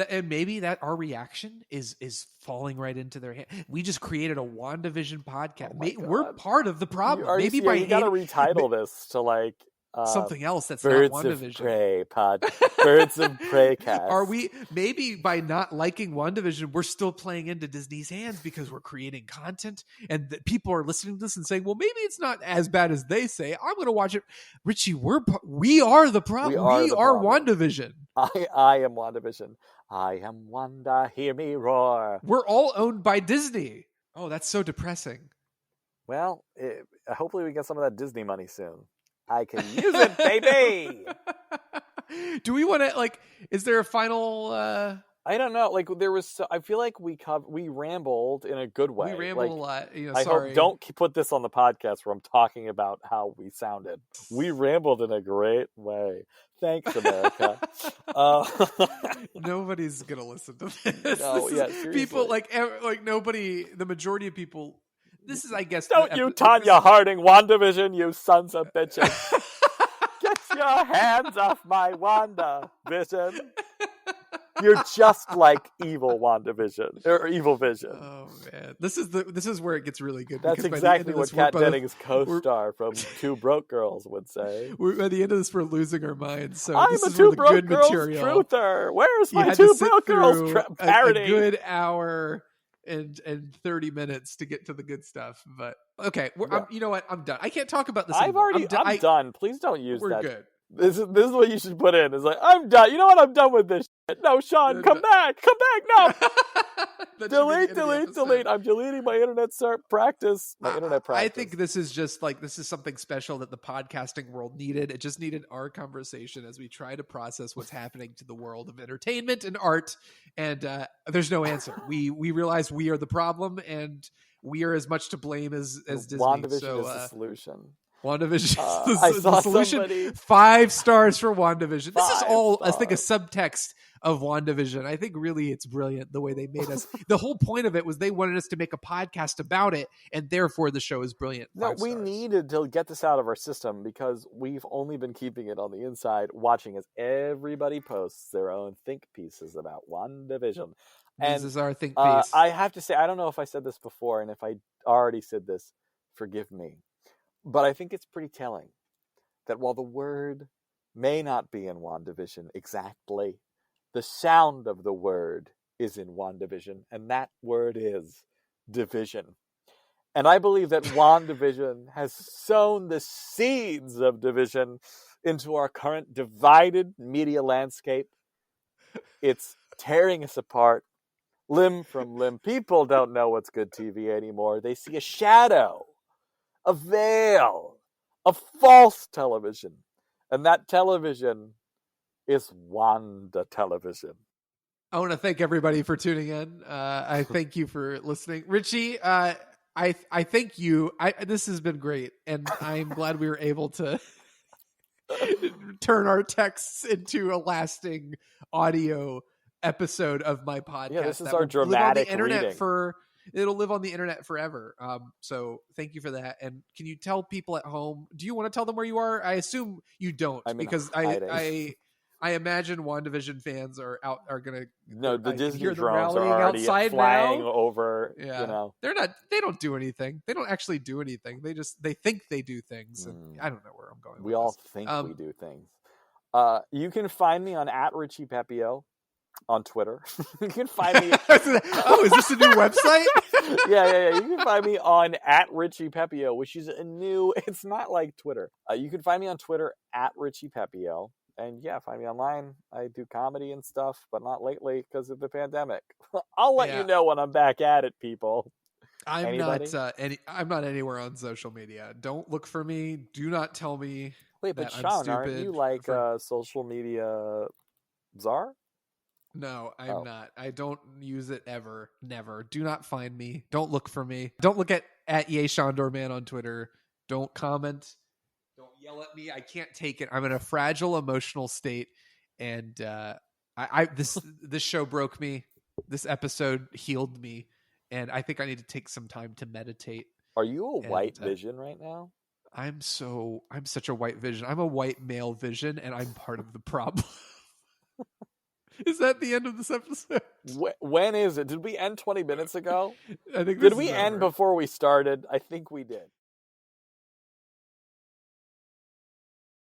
And maybe that our reaction is falling right into their hand. We just created a WandaVision podcast. We're part of the problem. Maybe you got to retitle this to like something else that's Birds not WandaVision. Of Prey Birds of Prey cast. Are we, maybe by not liking WandaVision, we're still playing into Disney's hands because we're creating content and people are listening to this and saying, well, maybe it's not as bad as they say. I'm going to watch it. Richie, we are the problem. We are WandaVision. I am WandaVision. I am Wanda, hear me roar. We're all owned by Disney. Oh, that's so depressing. Well, hopefully we get some of that Disney money soon. I can use it, baby. Do we want to, like, is there a final I don't know. Like, there was I feel like we rambled in a good way. We rambled a lot. I sorry. hope don't put this on the podcast where I'm talking about how we sounded. We rambled in a great way. Thanks, America. Nobody's gonna listen to this. No, seriously. People like nobody. The majority of people. This is, I guess. Don't you, Tanya Harding, WandaVision, you sons of bitches! Get your hands off my WandaVision! You're just like evil WandaVision or Evil Vision. Oh man, this is where it gets really good. That's exactly what Kat Dennings' co-star from Two Broke Girls would say. By the end of this, we're losing our minds. So I'm this a is Two the Broke good Girls material. truther. Where's my Two Broke Girls parody? A good hour and 30 minutes to get to the good stuff. But okay, you know what? I'm done. I can't talk about this anymore. I'm done. Please don't use that. We're good. This is what you should put in. It's like, I'm done. You know what? I'm done with this shit. No, Shawn, come back. Come back. No. delete. I'm deleting my internet practice. My internet practice. I think this is just like, this is something special that the podcasting world needed. It just needed our conversation as we try to process what's happening to the world of entertainment and art. And there's no answer. We realize we are the problem, and we are as much to blame as Disney. WandaVision is the solution. WandaVision is the solution. 5 stars for WandaVision. This is all, I think, a subtext of WandaVision. I think really it's brilliant the way they made us. The whole point of it was they wanted us to make a podcast about it, and therefore the show is brilliant. No, we needed to get this out of our system because we've only been keeping it on the inside, watching as everybody posts their own think pieces about WandaVision. This is our think piece. I have to say, I don't know if I said this before, and if I already said this, forgive me. But I think it's pretty telling that while the word may not be in WandaVision exactly, the sound of the word is in WandaVision, and that word is division. And I believe that WandaVision has sown the seeds of division into our current divided media landscape. It's tearing us apart, limb from limb. People don't know what's good TV anymore. They see a shadow, a veil, a false television. And that television is Wanda Television. I want to thank everybody for tuning in. I thank you for listening. Richie, I thank you. This has been great, and I'm glad we were able to turn our texts into a lasting audio episode of my podcast. Yeah, this is our dramatic reading. It'll live on the internet forever. So thank you for that. And can you tell people at home, do you want to tell them where you are? I assume you don't, because I I imagine WandaVision fans are gonna. No, the I can Disney hear them drones are rallying already outside flying now. over. Yeah, You know, they're not. They don't do anything. They don't actually do anything. They think they do things. And I don't know where I'm going. we with all this. think we do things. You can find me on @Richie Pepio on Twitter. You can find me. Oh, is this a new website? yeah. You can find me on @Richie Pepio, which is a new. It's not like Twitter. You can find me on Twitter @Richie Pepio, and yeah, find me online. I do comedy and stuff, but not lately because of the pandemic. I'll let you know when I'm back at it, people. I'm not anywhere on social media. Don't look for me. Do not tell me. Wait, but that I'm Shawn, stupid aren't you like social media czar? No, I'm not. I don't use it ever. Never. Do not find me. Don't look for me. Don't look at Yay Shondor Man on Twitter. Don't comment. Don't yell at me. I can't take it. I'm in a fragile emotional state, and this show broke me. This episode healed me, and I think I need to take some time to meditate. Are you a white vision right now? I'm such a white vision. I'm a white male vision, and I'm part of the problem. Is that the end of this episode? When is it? Did we end 20 minutes ago? I think. Did we end before we started? I think we did.